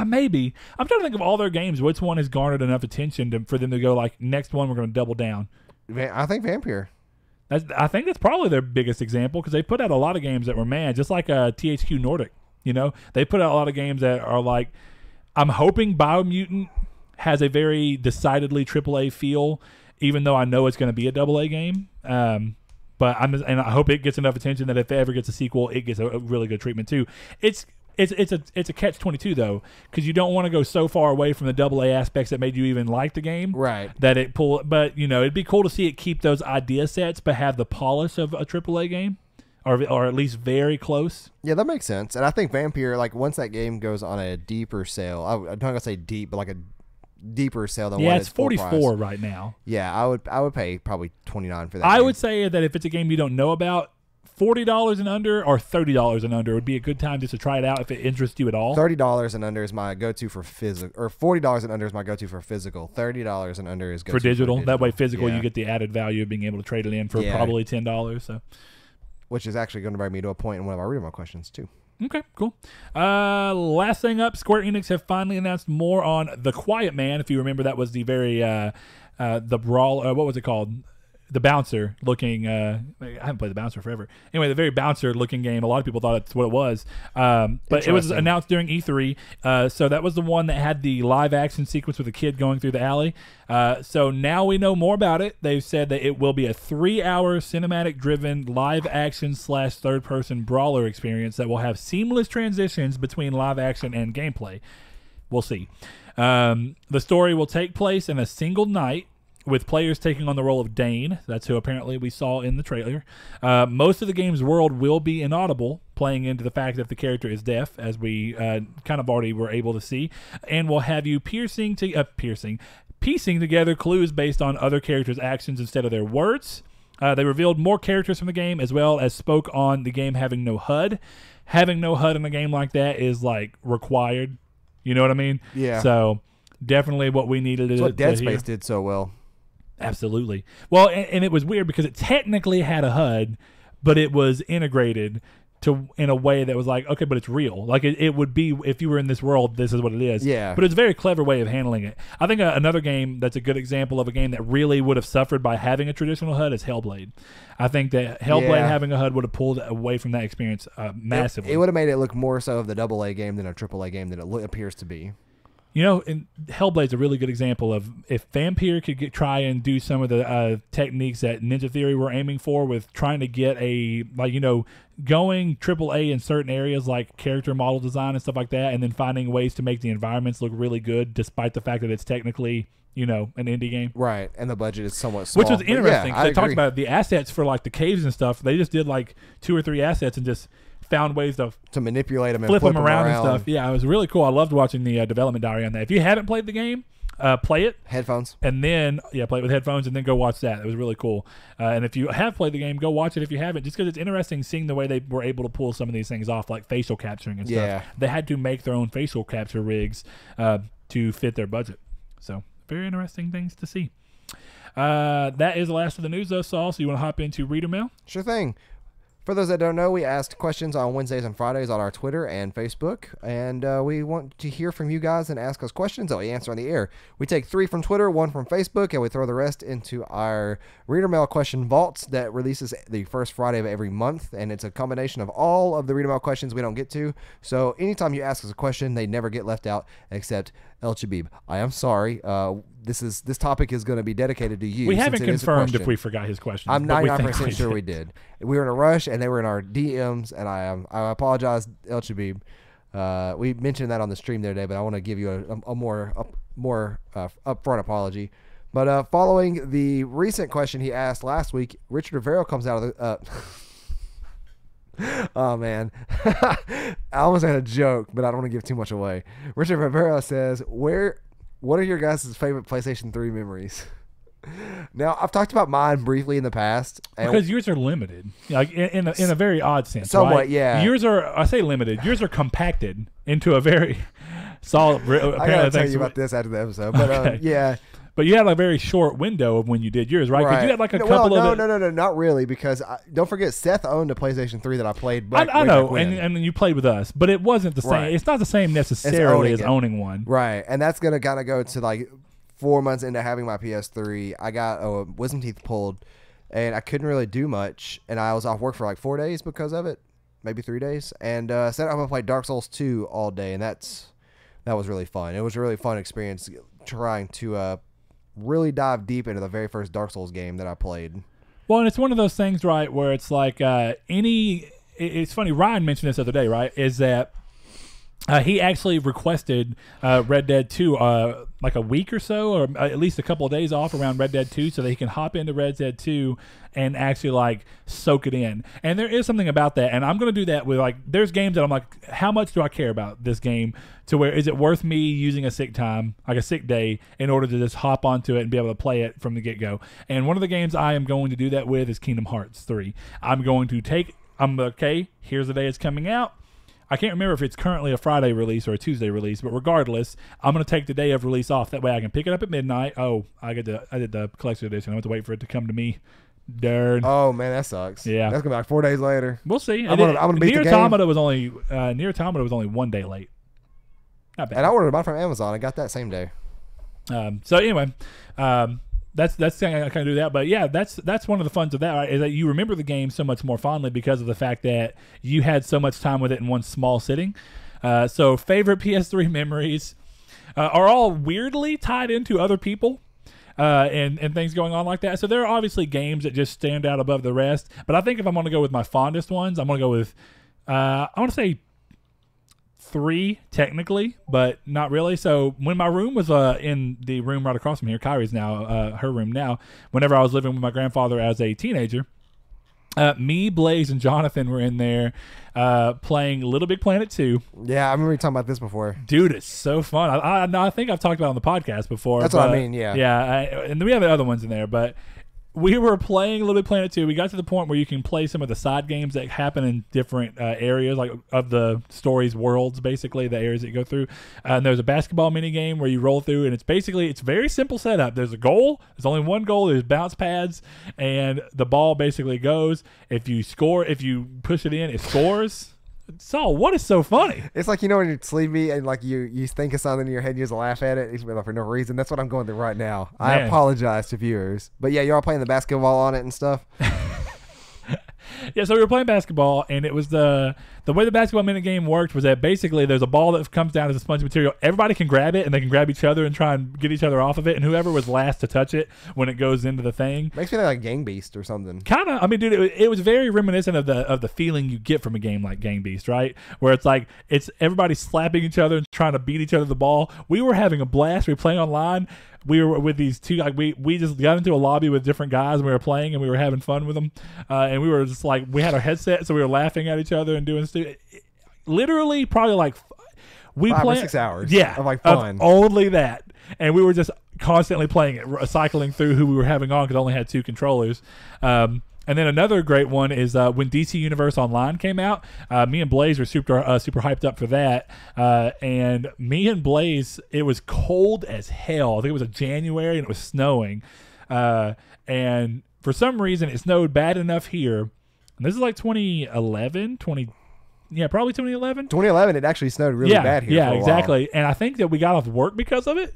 maybe. I'm trying to think of all their games. Which one has garnered enough attention for them to go like, next one we're going to double down? I think Vampire. I think that's probably their biggest example because they put out a lot of games that were just like THQ Nordic. You know? They put out a lot of games that are like... I'm hoping Biomutant has a very decidedly AAA feel, even though I know it's going to be a AA game. But I hope it gets enough attention that if it ever gets a sequel, it gets a really good treatment too. It's a catch-22 though, because you don't want to go so far away from the AA aspects that made you even like the game, right? That it pull. But it'd be cool to see it keep those idea sets, but have the polish of a AAA game. Or at least very close. Yeah, that makes sense. And I think Vampire, like once that game goes on a deeper sale, I'm not gonna say deep, but like a deeper sale than what it's 44 right now. Yeah, I would pay probably $29 for that. I game. would say that if it's a game you don't know about, $40 and under or $30 and under would be a good time just to try it out if it interests you at all. $30 and under is my go-to for physical, or $40 and under is my go-to for physical. $30 and under is go-to for digital. That way, physical you get the added value of being able to trade it in for probably $10. So, which is actually going to bring me to a point in one of our read questions too. Okay, cool. Last thing up, Square Enix have finally announced more on The Quiet Man. If you remember, that was the very the brawl. What was it called? The bouncer looking. I haven't played the bouncer forever. Anyway, the very bouncer looking game. A lot of people thought that's what it was, but it was announced during E3. So that was the one that had the live action sequence with the kid going through the alley. So now we know more about it. They've said that it will be a 3-hour cinematic driven live action / third person brawler experience that will have seamless transitions between live action and gameplay. We'll see. The story will take place in a single night, with players taking on the role of Dane. That's who apparently we saw in the trailer. Most of the game's world will be inaudible, playing into the fact that the character is deaf, as we kind of already were able to see, and will have you piecing together clues based on other characters' actions instead of their words. They revealed more characters from the game, as well as spoke on the game having no HUD. Having no HUD in a game like that is like required. You know what I mean? Yeah. So definitely what we needed to That's what Dead to hear. Space did so well. Absolutely. Well, and it was weird because it technically had a HUD, but it was integrated in a way that was like, okay, but it's real. Like it would be if you were in this world, this is what it is. Yeah. But it's a very clever way of handling it. I think another game that's a good example of a game that really would have suffered by having a traditional HUD is Hellblade. I think that Hellblade having a HUD would have pulled away from that experience massively. It would have made it look more so of the AA game than a AAA game than it appears to be. You know, and Hellblade's a really good example of if Vampire could try and do some of the techniques that Ninja Theory were aiming for with trying to get going AAA in certain areas like character model design and stuff like that, and then finding ways to make the environments look really good despite the fact that it's technically, an indie game. Right, and the budget is somewhat small. Which was interesting. Yeah, they talked about the assets for like the caves and stuff. They just did like 2 or 3 assets and just found ways to manipulate them and flip them around and stuff. Yeah, it was really cool. I loved watching the development diary on that. If you haven't played the game, play it. Headphones. And then, play it with headphones and then go watch that. It was really cool. And if you have played the game, go watch it if you haven't, just because it's interesting seeing the way they were able to pull some of these things off, like facial capturing and stuff. Yeah. They had to make their own facial capture rigs to fit their budget. So, very interesting things to see. That is the last of the news, though, Saul. So you want to hop into reader mail? Sure thing. For those that don't know, we ask questions on Wednesdays and Fridays on our Twitter and Facebook, and we want to hear from you guys and ask us questions that we answer on the air. We take 3 from Twitter, 1 from Facebook, and we throw the rest into our Reader Mail question vaults that releases the first Friday of every month, and it's a combination of all of the Reader Mail questions we don't get to. So anytime you ask us a question, they never get left out except El Chabib. I am sorry. This topic is going to be dedicated to you. We haven't confirmed if we forgot his question. I'm 99% sure we did. We were in a rush, and they were in our DMs, and I apologize, El Chabib. We mentioned that on the stream the other day, but I want to give you a more more upfront apology. But following the recent question he asked last week, Richard Rivero comes out of the. Oh man, I almost had a joke, but I don't want to give too much away. Richard Rivero says, "What are your guys' favorite PlayStation 3 memories?" Now, I've talked about mine briefly in the past. Because yours are limited, like in a very odd sense. Somewhat, right? yeah. Yours are, I say limited, yours are compacted into a very solid. I gotta tell you about this after the episode, but Okay. yeah. But you had a very short window of when you did yours, right? Because you had like a couple of No, not really. Because don't forget, Seth owned a PlayStation 3 that I played. Back, I know, back when. and you played with us, but it wasn't the same. Right. It's not the same necessarily as it. owning one, Right? And that's gonna kind of go to like 4 months into having my PS3. I got wisdom teeth pulled, and I couldn't really do much. And I was off work for like 4 days because of it, maybe 3 days. And set up and played Dark Souls 2 all day, and that was really fun. It was a really fun experience trying to really dive deep into the very first Dark Souls game that I played. Well, and it's one of those things, right, where it's like it's funny, Ryan mentioned this the other day, right, is that he actually requested Red Dead 2 like a week or so, or at least a couple of days off around Red Dead 2 so that he can hop into Red Dead 2 and actually like soak it in. And there is something about that, and I'm going to do that with like, there's games that I'm like, how much do I care about this game to where is it worth me using a sick time, like a sick day, in order to just hop onto it and be able to play it from the get-go. And one of the games I am going to do that with is Kingdom Hearts 3. Okay, here's the day it's coming out. I can't remember if it's currently a Friday release or a Tuesday release, but regardless, I'm going to take the day of release off. That way I can pick it up at midnight. Oh, I did the collection edition. I have to wait for it to come to me. Darn. Oh, man, that sucks. Yeah. That's going to be like 4 days later. We'll see. I'm gonna beat the game. Nier Automata was only 1 day late. Not bad. And I ordered mine from Amazon. I got that same day. So anyway, that's I kind of do that, but yeah, that's one of the funs of that, right, is that you remember the game so much more fondly because of the fact that you had so much time with it in one small sitting. So favorite PS3 memories are all weirdly tied into other people and things going on like that. So there are obviously games that just stand out above the rest, but I think if I'm going to go with my fondest ones, I'm going to go with I want to say 3 technically, but not really. So when my room was in the room right across from here, Kyrie's now her room now, whenever I was living with my grandfather as a teenager, me, Blaze, and Jonathan were in there playing Little Big Planet 2. Yeah, I remember you talking about this before. Dude, it's so fun. I think I've talked about it on the podcast before. That's what I mean, yeah. Yeah, and we have other ones in there, but we were playing Little Big Planet 2. We got to the point where you can play some of the side games that happen in different areas, like of the story's worlds, basically, the areas that you go through. And there's a basketball mini game where you roll through, and it's very simple setup. There's a goal. There's only one goal. There's bounce pads, and the ball basically goes. If you push it in, it scores. So what is so funny? It's like, when you're sleepy and like you think of something in your head and you just laugh at it for no reason. That's what I'm going through right now. Man. I apologize to viewers. But yeah, you're all playing the basketball on it and stuff. Yeah, so we were playing basketball, and it was the way the basketball minute game worked was that basically there's a ball that comes down as a spongy material. Everybody can grab it, and they can grab each other and try and get each other off of it, and whoever was last to touch it when it goes into the thing. Makes me like Gang Beast or something. Kind of. I mean, dude, it was very reminiscent of the feeling you get from a game like Gang Beast, right? Where it's like it's everybody slapping each other and trying to beat each other the ball. We were having a blast. We were playing online. We were with these two, like we just got into a lobby with different guys and we were playing and we were having fun with them. And we were just like, we had our headset, so we were laughing at each other and doing stuff. Literally probably like 5 or 6 hours. Yeah. Of like fun. Only that. And we were just constantly playing it, cycling through who we were having on because I only had 2 controllers. And then another great one is when DC Universe Online came out. Me and Blaze were super hyped up for that. And me and Blaze, it was cold as hell. I think it was a January and it was snowing. And for some reason, it snowed bad enough here. And this is like 2011, probably 2011. 2011, it actually snowed really bad here. Yeah, for a exactly. while. And I think that we got off work because of it.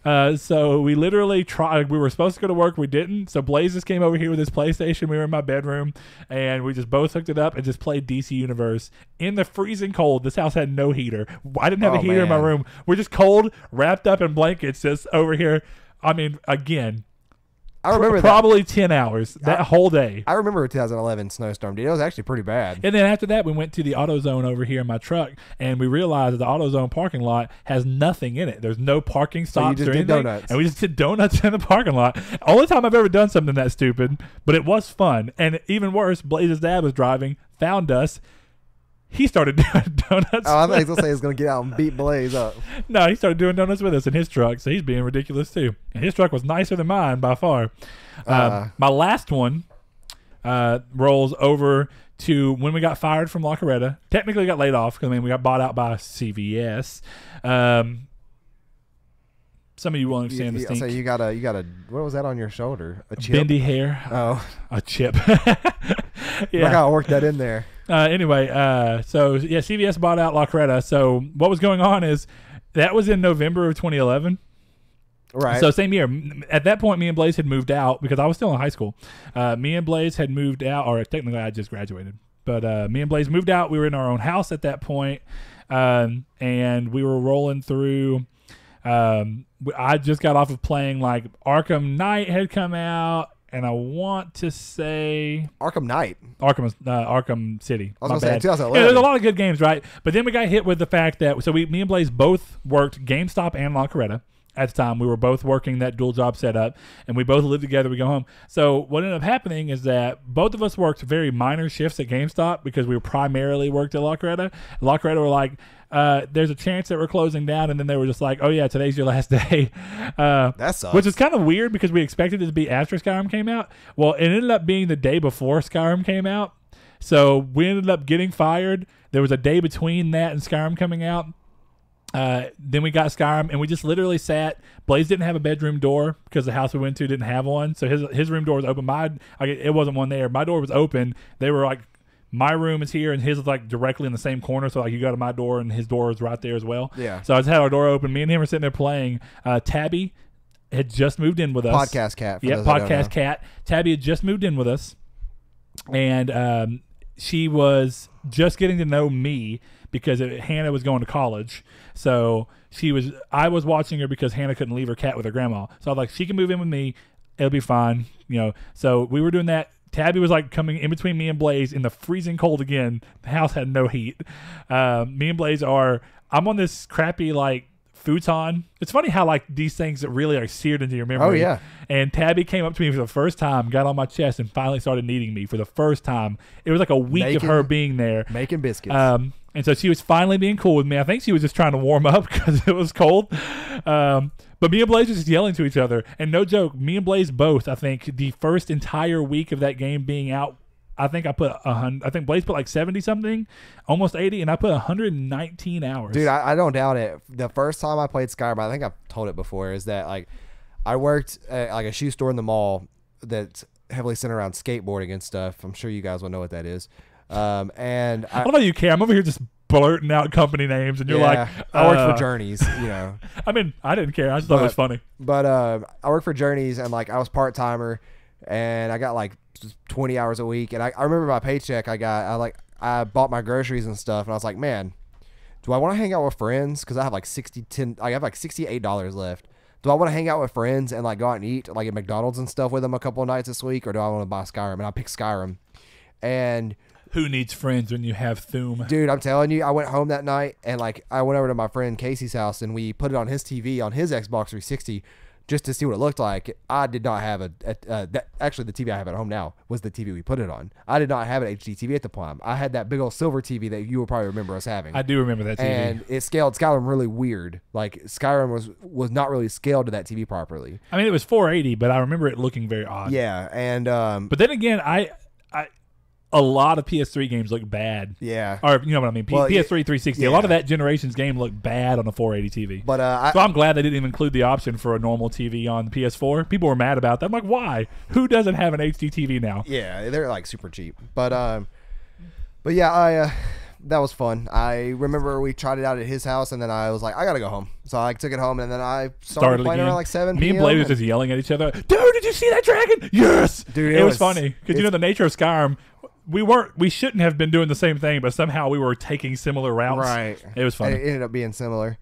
So we literally tried. We were supposed to go to work. We didn't. So Blaze just came over here with his PlayStation. We were in my bedroom, and we just both hooked it up and just played DC Universe in the freezing cold. This house had no heater. I didn't have a heater in my room. We're just cold, wrapped up in blankets, just over here. I mean, again, I remember probably 10 hours that whole day. I remember a 2011 snowstorm, dude. It was actually pretty bad. And then after that, we went to the AutoZone over here in my truck, and we realized that the AutoZone parking lot has nothing in it. There's no parking stops or anything. Donuts. And we just did donuts in the parking lot. Only time I've ever done something that stupid, but it was fun. And even worse, Blaze's dad was driving, found us. He started doing donuts. Oh, I thought he was going to say he was going to get out and beat Blaze up. No, he started doing donuts with us in his truck, so he's being ridiculous too. And his truck was nicer than mine by far. My last one rolls over to when we got fired from La Coretta. Technically got laid off because, we got bought out by CVS. Some of you won't understand the stink. So you got a what was that on your shoulder? A chip? Bendy hair. Oh. A chip. Yeah. Look how I worked that in there. Anyway, so yeah, CVS bought out La Coretta. So what was going on is that was in November of 2011. Right. So same year. At that point, me and Blaze had moved out because I was still in high school. Me and Blaze had moved out, or technically I just graduated. But me and Blaze moved out. We were in our own house at that point, and we were rolling through. I just got off of playing like Arkham Knight had come out. And I want to say Arkham Knight, Arkham City. I was going to say 2011. Yeah, there's a lot of good games, right? But then we got hit with the fact that me and Blaze both worked GameStop and La Coretta at the time. We were both working that dual job setup, and we both lived together. We go home. So what ended up happening is that both of us worked very minor shifts at GameStop because we primarily worked at La Coretta. La Coretta were like, there's a chance that we're closing down, and then they were just like, oh yeah, today's your last day. That sucks. Which is kind of weird because we expected it to be after Skyrim came out. Well, it ended up being the day before Skyrim came out. So we ended up getting fired. There was a day between that and Skyrim coming out. Then we got Skyrim, and we just literally sat. Blaze didn't have a bedroom door because the house we went to didn't have one. So his room door was open. It wasn't one there. My door was open. They were like, my room is here, and his is like directly in the same corner. So like you go to my door, and his door is right there as well. Yeah. So I just had our door open. Me and him were sitting there playing. Tabby had just moved in with us. Podcast Cat. Yeah, Podcast Cat. Tabby had just moved in with us, and she was just getting to know me because Hannah was going to college. So I was watching her because Hannah couldn't leave her cat with her grandma. So I was like, she can move in with me. It'll be fine. So we were doing that. Tabby was like coming in between me and Blaze in the freezing cold again. The house had no heat. Me and Blaze I'm on this crappy like futon. It's funny how like these things that really are seared into your memory. Oh yeah. And Tabby came up to me for the first time, got on my chest, and finally started kneading me for the first time. It was like a week of her being there. Making biscuits. And so she was finally being cool with me. I think she was just trying to warm up because it was cold. But me and Blaze were just yelling to each other. And no joke, me and Blaze both, I think, the first entire week of that game being out, I think Blaze put like 70-something, almost 80, and I put 119 hours. Dude, I don't doubt it. The first time I played Skyrim, I think I've told it before, is that like I worked at like a shoe store in the mall that's heavily centered around skateboarding and stuff. I'm sure you guys will know what that is. And I don't know you care. I'm over here just blurting out company names, and you're like, I worked for Journeys, I mean, I didn't care. I just thought it was funny. But I worked for Journeys, and like I was part-timer, and I got like 20 hours a week. And I remember my paycheck I bought my groceries and stuff, and I was like, man, do I want to hang out with friends? Because I have like I have like $68 left. Do I want to hang out with friends and like go out and eat like at McDonald's and stuff with them a couple of nights this week, or do I want to buy Skyrim? And I picked Skyrim. And who needs friends when you have Thoom? Dude, I'm telling you, I went home that night, and like I went over to my friend Casey's house, and we put it on his TV on his Xbox 360 just to see what it looked like. I did not have actually the TV I have at home now was the TV we put it on. I did not have an HD TV at the time. I had that big old silver TV that you will probably remember us having. I do remember that TV. And it scaled Skyrim really weird. Like Skyrim was not really scaled to that TV properly. I mean, it was 480, but I remember it looking very odd. Yeah, and but then again, a lot of PS3 games look bad. Yeah. Or, you know what I mean? Well, PS3 360. Yeah. A lot of that generation's game looked bad on a 480 TV. But so I'm glad they didn't even include the option for a normal TV on the PS4. People were mad about that. I'm like, why? Who doesn't have an HD TV now? Yeah, they're like super cheap. But yeah, that was fun. I remember we tried it out at his house, and then I was like, I gotta go home. So I took it home, and then I started playing around like 7 p.m. Me and Blaze was just yelling at each other. Dude, did you see that dragon? Yes! Dude, it was funny. Because the nature of Skyrim, we shouldn't have been doing the same thing, but somehow we were taking similar routes. Right. It was funny. It ended up being similar.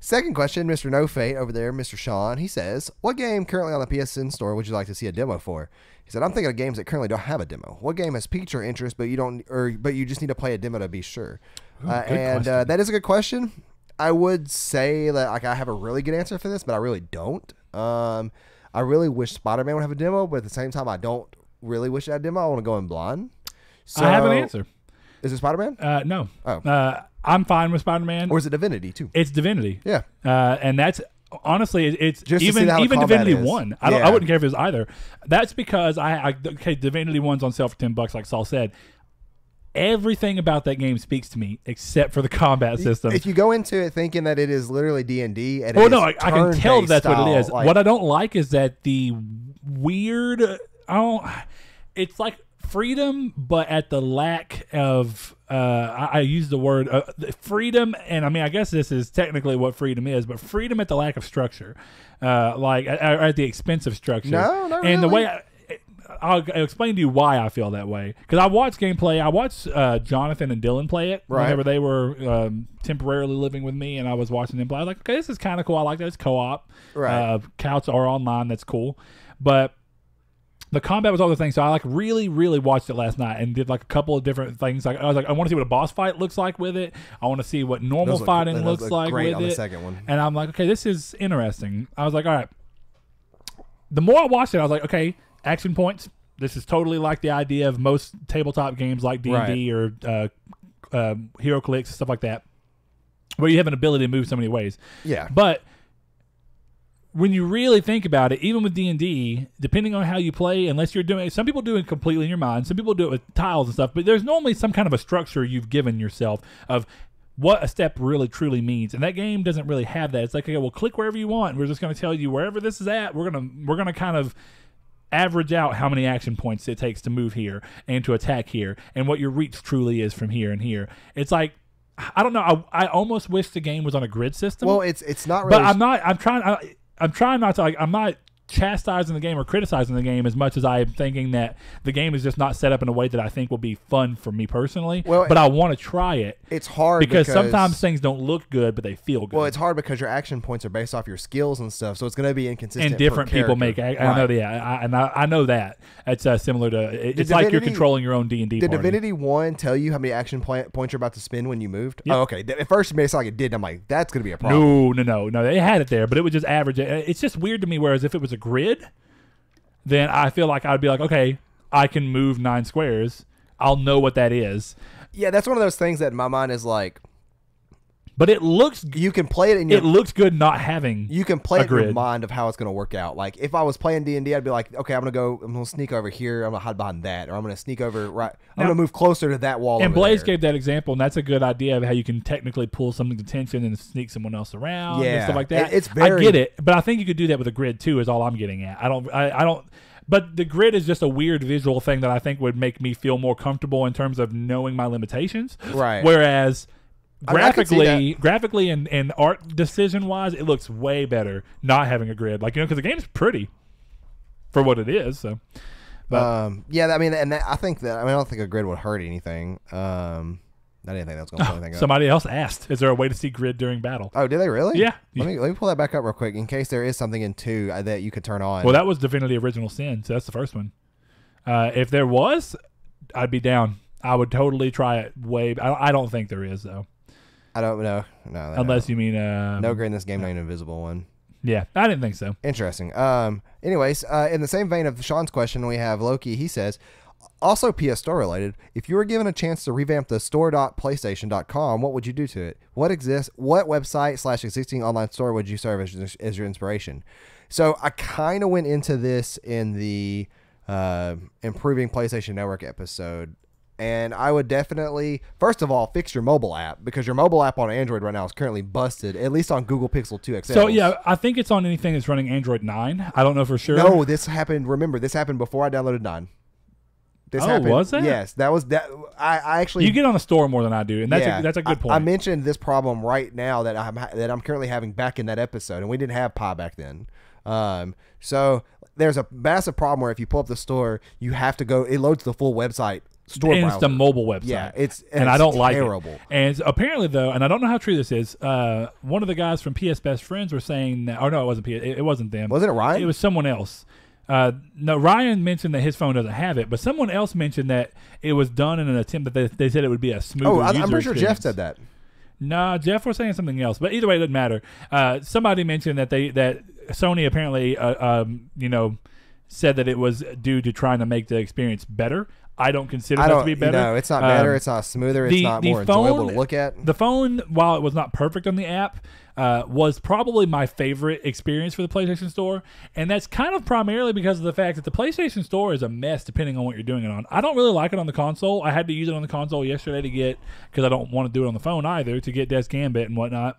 Second question, Mr. No Fate over there, Mr. Sean. He says, "What game currently on the PSN store would you like to see a demo for?" He said, "I'm thinking of games that currently don't have a demo. What game has piqued your interest, but you just need to play a demo to be sure?" That is a good question. I would say that like I have a really good answer for this, but I really don't. I really wish Spider-Man would have a demo, but at the same time, I don't really wish it had a demo. I want to go in blind. So, I have an answer. Is it Spider-Man? No. Oh. I'm fine with Spider-Man. Or is it Divinity too? It's Divinity. Yeah. And that's honestly, it's just even Divinity 1. I wouldn't care if it was either. That's because Divinity 1's on sale for $10, like Saul said. Everything about that game speaks to me except for the combat system. If you go into it thinking that it is literally D&D, and I can tell that's what it is. Like, what I don't like is that the weird, it's like freedom, but at the lack of, I use the word freedom, and I mean, I guess this is technically what freedom is, but freedom at the lack of structure, at the expense of structure. No, not and really. The way I'll explain to you why I feel that way. Because I watched gameplay. I watched Jonathan and Dylan play it whenever they were temporarily living with me, and I was watching them play. I was like, okay, this is kind of cool. I like that. It's co-op. Right. Couch or online. That's cool. But the combat was all the things. So I really, really watched it last night and did like a couple of different things. Like I was like, I want to see what a boss fight looks like with it. I want to see what normal fighting looks like great with on it. The second one. And I'm like, okay, this is interesting. I was like, all right. The more I watched it, I was like, okay, action points. This is totally like the idea of most tabletop games like D&D or HeroClix, stuff like that, where you have an ability to move so many ways. Yeah. But when you really think about it, even with D&D, depending on how you play, unless you're doing it, some people do it completely in your mind. Some people do it with tiles and stuff, but there's normally some kind of a structure you've given yourself of what a step really truly means. And that game doesn't really have that. It's like, okay, well, click wherever you want. We're just going to tell you wherever this is at. We're going to kind of average out how many action points it takes to move here and to attack here and what your reach truly is from here and here. It's like, I don't know. I almost wish the game was on a grid system. Well, it's not really. But I'm trying not to, like, I'm not chastising the game or criticizing the game as much as I am thinking that the game is just not set up in a way that I think will be fun for me personally. Well, but I want to try it. It's hard because sometimes things don't look good, but they feel good. Well, it's hard because your action points are based off your skills and stuff, so it's going to be inconsistent. And different people make. I know that. I know that. It's similar to. It's like you're controlling your own D&D. Did Divinity 1 tell you how many action points you're about to spend when you moved? Yep. Oh, okay. At first, it made it sound like it did. And I'm like, that's going to be a problem. No. They had it there, but it would just average it. It's just weird to me. Whereas if it was a grid, then I feel like I'd be like, okay, I can move 9 squares. I'll know what that is. Yeah, that's one of those things that in my mind is like. But it looks. You can play it in your. It looks good not having. You can play it in your mind of how it's going to work out. Like if I was playing D&D, I'd be like, okay, I'm going to sneak over here. I'm going to hide behind that, or I'm going to sneak over right. I'm going to move closer to that wall. And Blaze gave that example, and that's a good idea of how you can technically pull something to tension and sneak someone else around and stuff like that. I get it, but I think you could do that with a grid too. Is all I'm getting at. I don't. But the grid is just a weird visual thing that I think would make me feel more comfortable in terms of knowing my limitations. Right. Whereas graphically and art decision wise, it looks way better not having a grid. Like, because the game's pretty for what it is. So, I think that I don't think a grid would hurt anything. I didn't think that was going to pull anything up. Somebody else asked, is there a way to see grid during battle? Oh, did they really? Yeah. Let me pull that back up real quick in case there is something in 2 that you could turn on. Well, that was Divinity Original Sin, so that's the first one. If there was, I'd be down. I would totally try it I don't think there is, though. I don't know. No. Unless you mean... no grid in this game, not an invisible one. Yeah, I didn't think so. Interesting. Anyways, in the same vein of Sean's question, we have Loki. He says... Also, PS Store related, if you were given a chance to revamp the store.playstation.com, what would you do to it? What website / existing online store would you serve as your inspiration? So I kind of went into this in the Improving PlayStation Network episode, and I would definitely, first of all, fix your mobile app, because your mobile app on Android right now is currently busted, at least on Google Pixel 2 XL. So, yeah, I think it's on anything that's running Android 9. I don't know for sure. No, this happened before I downloaded 9. This happened. Was that? Yes, that was that. I actually. You get on the store more than I do, and that's a good point. I mentioned this problem right now that I'm currently having back in that episode, and we didn't have Pi back then. So there's a massive problem where if you pull up the store, you have to go. It loads the full website store and browser. it's the mobile website. Yeah, and I don't like it. terrible. And apparently, though, and I don't know how true this is. One of the guys from PS Best Friends were saying that. Oh no, it wasn't PS. It wasn't them. Wasn't it Ryan? It was someone else. No, Ryan mentioned that his phone doesn't have it, but someone else mentioned that it was done in an attempt that they said it would be a smoother user I'm pretty sure experience. Jeff said that. No, Jeff was saying something else, but either way, it doesn't matter. Somebody mentioned that Sony apparently, said that it was due to trying to make the experience better. I don't consider that to be better. No, it's not better. It's not smoother. It's not more enjoyable to look at. The phone, while it was not perfect on the app, was probably my favorite experience for the PlayStation Store, and that's kind of primarily because of the fact that the PlayStation Store is a mess depending on what you're doing it on. I don't really like it on the console. I had to use it on the console yesterday because I don't want to do it on the phone either, to get Desk Gambit and whatnot.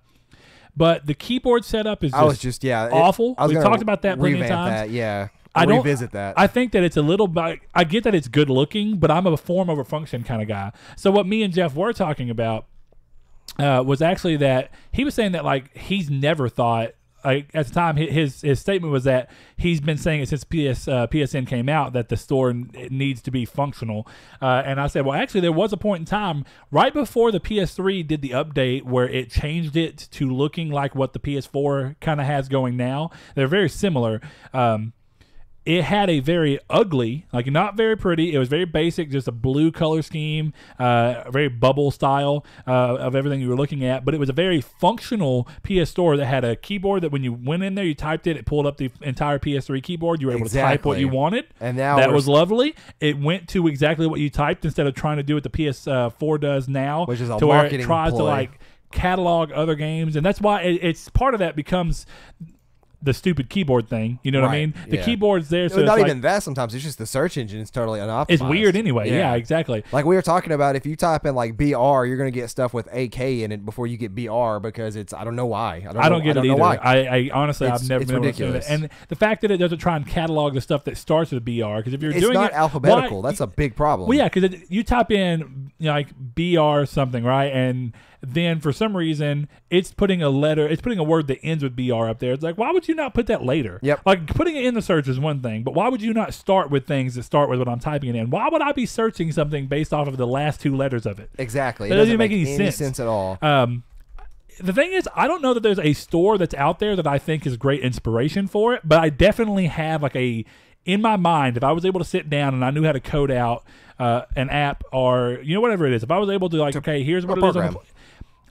But the keyboard setup is awful. We've talked about that plenty of times. I don't revisit that. I think that it's a little bit. I get that it's good looking, but I'm a form over function kind of guy. So what me and Jeff were talking about was actually that he was saying that like he's never thought. Like at the time, his statement was that he's been saying it since PSN came out that the store needs to be functional. And I said, well, actually, there was a point in time right before the PS3 did the update where it changed it to looking like what the PS4 kind of has going now. They're very similar. It had a very ugly, like not very pretty. It was very basic, just a blue color scheme, very bubble style of everything you were looking at. But it was a very functional PS Store that had a keyboard that when you went in there, you typed it pulled up the entire PS3 keyboard. You were able to type what you wanted. And now that was lovely. It went to exactly what you typed instead of trying to do what the PS4 does now, which is a to where it marketing tries ploy. to like catalog other games, and that's why it's part of that becomes the stupid keyboard thing, you know what I mean? The keyboard's there, so not it's even that. Sometimes it's just the search engine is totally unoptimized. It's weird anyway. Yeah, exactly. Like we were talking about, if you type in like BR, you're gonna get stuff with AK in it before you get BR because it's I don't know why. I don't get it either. Why. I honestly I've never been able to do it. And the fact that it doesn't try and catalog the stuff that starts with BR, because if you're doing not alphabetical, that's a big problem. Well, yeah, because you type in like BR something, right, and then for some reason it's putting a word that ends with BR up there. It's like, why would you not put that later? Yep. Like putting it in the search is one thing, but why would you not start with things that start with what I'm typing in? Why would I be searching something based off of the last two letters of it? Exactly. That doesn't make any sense at all. The thing is, I don't know that there's a store that's out there that I think is great inspiration for it, but I definitely have like in my mind, if I was able to sit down and I knew how to code out an app or whatever it is, if I was able to like, okay, here's what it is.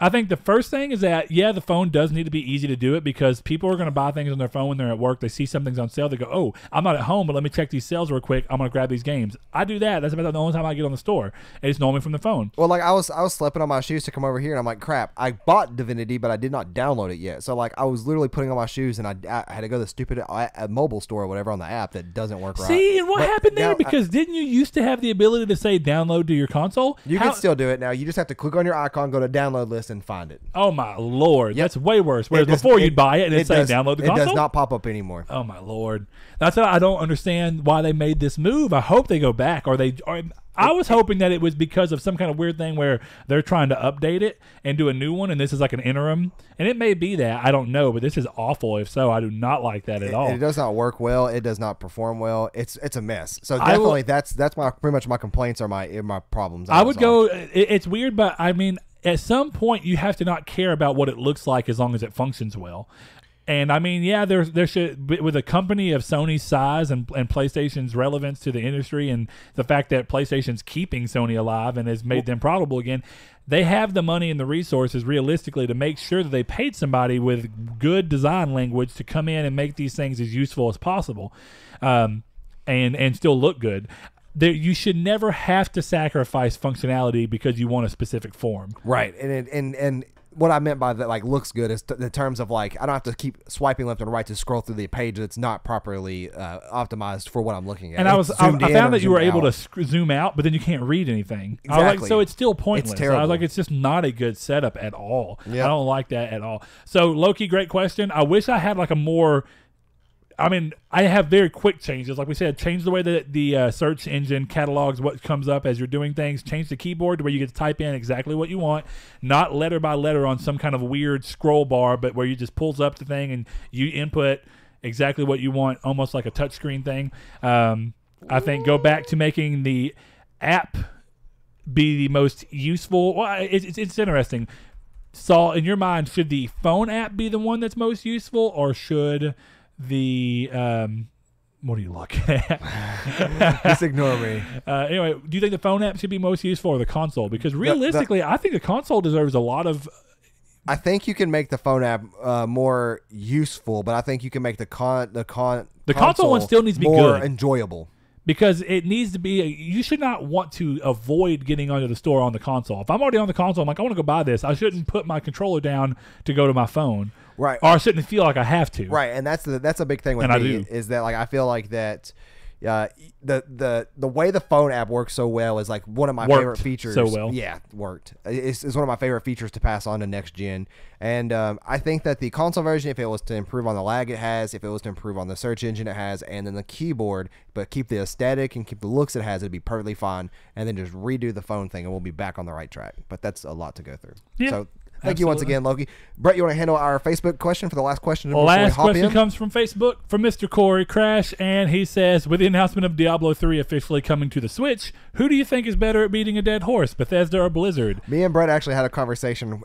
I think the first thing is that, the phone does need to be easy to do it because people are going to buy things on their phone when they're at work. They see something's on sale. They go, oh, I'm not at home, but let me check these sales real quick. I'm going to grab these games. I do that. That's about the only time I get on the store. And it's normally from the phone. Well, like I was slipping on my shoes to come over here, and I'm like, crap, I bought Divinity, but I did not download it yet. So like I was literally putting on my shoes, and I had to go to the stupid mobile store or whatever on the app that doesn't work right. See, and what happened there? Because didn't you used to have the ability to say download to your console? You can still do it now. You just have to click on your icon, go to download list, and find it. Oh my Lord, that's way worse. Whereas before you'd buy it and it'd say download the console. It does not pop up anymore. Oh my Lord, that's why I don't understand why they made this move. I hope they go back, I was hoping that it was because of some kind of weird thing where they're trying to update it and do a new one, and this is like an interim. And it may be that, I don't know, but this is awful. If so, I do not like that at all. It does not work well. It does not perform well. It's a mess. So definitely, that's pretty much my complaints or my problems. I would go. It's weird, but I mean, at some point, you have to not care about what it looks like as long as it functions well. And I mean, there should, with a company of Sony's size and PlayStation's relevance to the industry, and the fact that PlayStation's keeping Sony alive and has made them profitable again, they have the money and the resources realistically to make sure that they paid somebody with good design language to come in and make these things as useful as possible, and still look good. You should never have to sacrifice functionality because you want a specific form. Right. And what I meant by that, like, looks good is the terms of, like, I don't have to keep swiping left and right to scroll through the page that's not properly optimized for what I'm looking at. And I found that you were able to zoom out, but then you can't read anything. Exactly. So it's still pointless. It's terrible. I was like, it's just not a good setup at all. Yep. I don't like that at all. So, Loki, great question. I wish I had, like, a more... I mean, I have very quick changes. Like we said, change the way that the search engine catalogs what comes up as you're doing things. Change the keyboard to where you get to type in exactly what you want, not letter by letter on some kind of weird scroll bar, but where you just pulls up the thing and you input exactly what you want, almost like a touchscreen thing. I think go back to making the app be the most useful? Well, it's interesting. Saul, in your mind, should the phone app be the one that's most useful, or should the what are you looking at? Just ignore me. Anyway, do you think the phone app should be most useful or the console? Because realistically, I think the console deserves a lot of. I think you can make the phone app more useful, but I think you can make the console one still needs to be more good. enjoyable. Because it needs to be, you should not want to avoid getting onto the store on the console. If I'm already on the console, I'm like, I want to go buy this. I shouldn't put my controller down to go to my phone. Right. Or I shouldn't feel like I have to. Right. And that's a big thing with me is that like I feel like that the way the phone app works so well is like one of my favorite features. So well. Yeah, worked. It's one of my favorite features to pass on to next gen. And I think that the console version, if it was to improve on the lag it has, if it was to improve on the search engine it has, and then the keyboard, but keep the aesthetic and keep the looks it has, it'd be perfectly fine. And then just redo the phone thing and we'll be back on the right track. But that's a lot to go through. Yeah. So thank you once again, Loki. Brett, you want to handle our Facebook question for the last question? Last question comes from Facebook from Mr. Corey Crash, and he says, with the announcement of Diablo 3 officially coming to the Switch, who do you think is better at beating a dead horse, Bethesda or Blizzard? Me and Brett actually had a conversation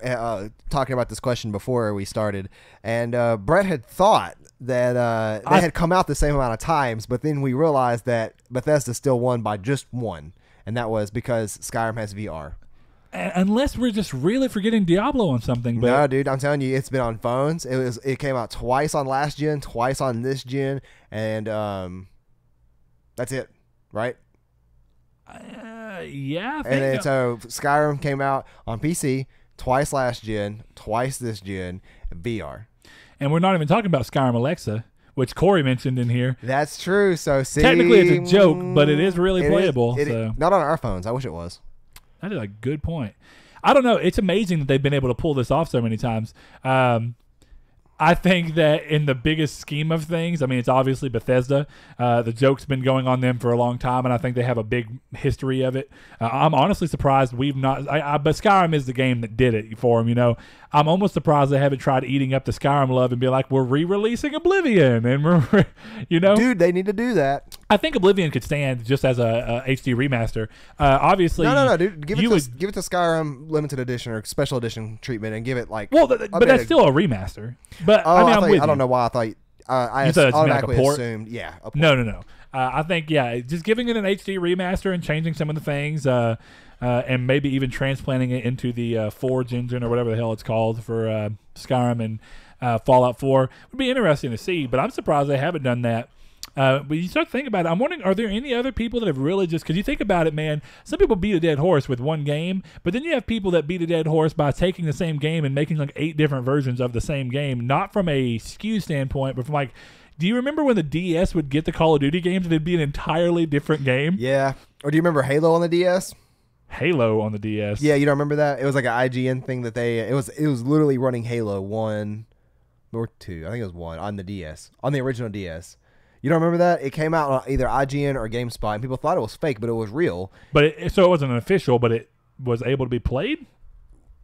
talking about this question before we started, and Brett had thought that they had come out the same amount of times, but then we realized that Bethesda still won by just one, and that was because Skyrim has VR. Unless we're just really forgetting Diablo on something. But no, dude, I'm telling you, it's been on phones. It came out twice on last gen, twice on this gen, and that's it, right? Yeah. So Skyrim came out on PC twice last gen, twice this gen, VR. And we're not even talking about Skyrim Alexa, which Corey mentioned in here. That's true. So see, technically it's a joke, but it is really playable. Not on our phones. I wish it was. That is a good point. I don't know. It's amazing that they've been able to pull this off so many times. I think that in the biggest scheme of things, I mean, it's obviously Bethesda. The joke's been going on them for a long time, and I think they have a big history of it. I'm honestly surprised we've not. But Skyrim is the game that did it for them. You know, I'm almost surprised they haven't tried eating up the Skyrim love and be like, we're re-releasing Oblivion, and we're, you know, dude, they need to do that. I think Oblivion could stand just as a HD remaster. Obviously, no, dude, give it to Skyrim limited edition or special edition treatment, and give it like. Well, but that's still a remaster. But I don't know why I thought I automatically assumed. Yeah. No. I think just giving it an HD remaster and changing some of the things, and maybe even transplanting it into the Forge engine or whatever the hell it's called for Skyrim and Fallout 4 would be interesting to see. But I'm surprised they haven't done that. But you start to think about it, I'm wondering, are there any other people that have really just, because you think about it, man, some people beat a dead horse with one game, but then you have people that beat a dead horse by taking the same game and making like 8 different versions of the same game, not from a SKU standpoint, but from like, do you remember when the DS would get the Call of Duty games and it'd be an entirely different game? Yeah. Or do you remember Halo on the DS? Halo on the DS. Yeah, you don't remember that? It was like an IGN thing that it was literally running Halo 1 or 2. I think it was 1 on the DS, on the original DS. You don't remember that? It came out on either IGN or GameSpot, and people thought it was fake, but it was real. But so it wasn't an official, but it was able to be played?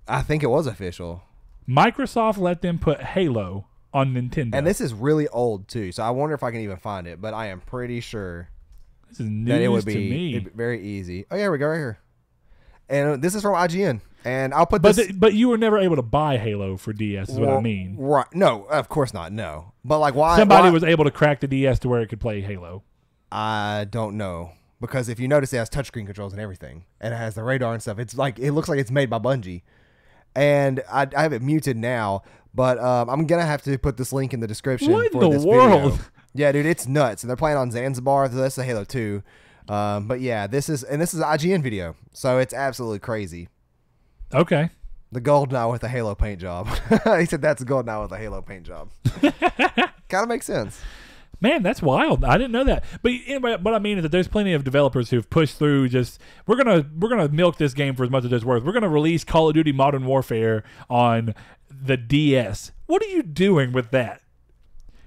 I think it was official. Microsoft let them put Halo on Nintendo. And this is really old, too, so I wonder if I can even find it, but I am pretty sure this is news to me. It'd be very easy. Oh, yeah, here we go, right here. And this is from IGN. And I'll put this. But you were never able to buy Halo for DS, is what I mean. Right. No, of course not. No. But like why? Somebody was able to crack the DS to where it could play Halo. I don't know. Because if you notice, it has touchscreen controls and everything. And it has the radar and stuff. It's like, it looks like it's made by Bungie. And I have it muted now. But I'm going to have to put this link in the description what for in this the world? video. Yeah, dude, it's nuts. And they're playing on Zanzibar. So that's the Halo 2. But yeah, this is an IGN video. So it's absolutely crazy. Okay. The GoldenEye with a Halo paint job. He said that's a GoldenEye with a Halo paint job. Kind of makes sense. Man, that's wild. I didn't know that. But anyway, what I mean is that there's plenty of developers who've pushed through just, we're gonna milk this game for as much as it's worth. We're going to release Call of Duty Modern Warfare on the DS. What are you doing with that?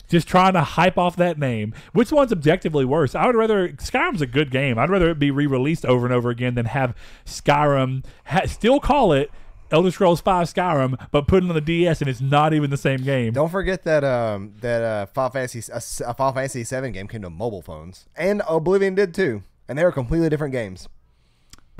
Just trying to hype off that name. Which one's objectively worse? I would rather, Skyrim's a good game. I'd rather it be re-released over and over again than have Skyrim, still call it Elder Scrolls V Skyrim, but put it on the DS and it's not even the same game. Don't forget that Final Fantasy VII game came to mobile phones, and Oblivion did too, and they were completely different games.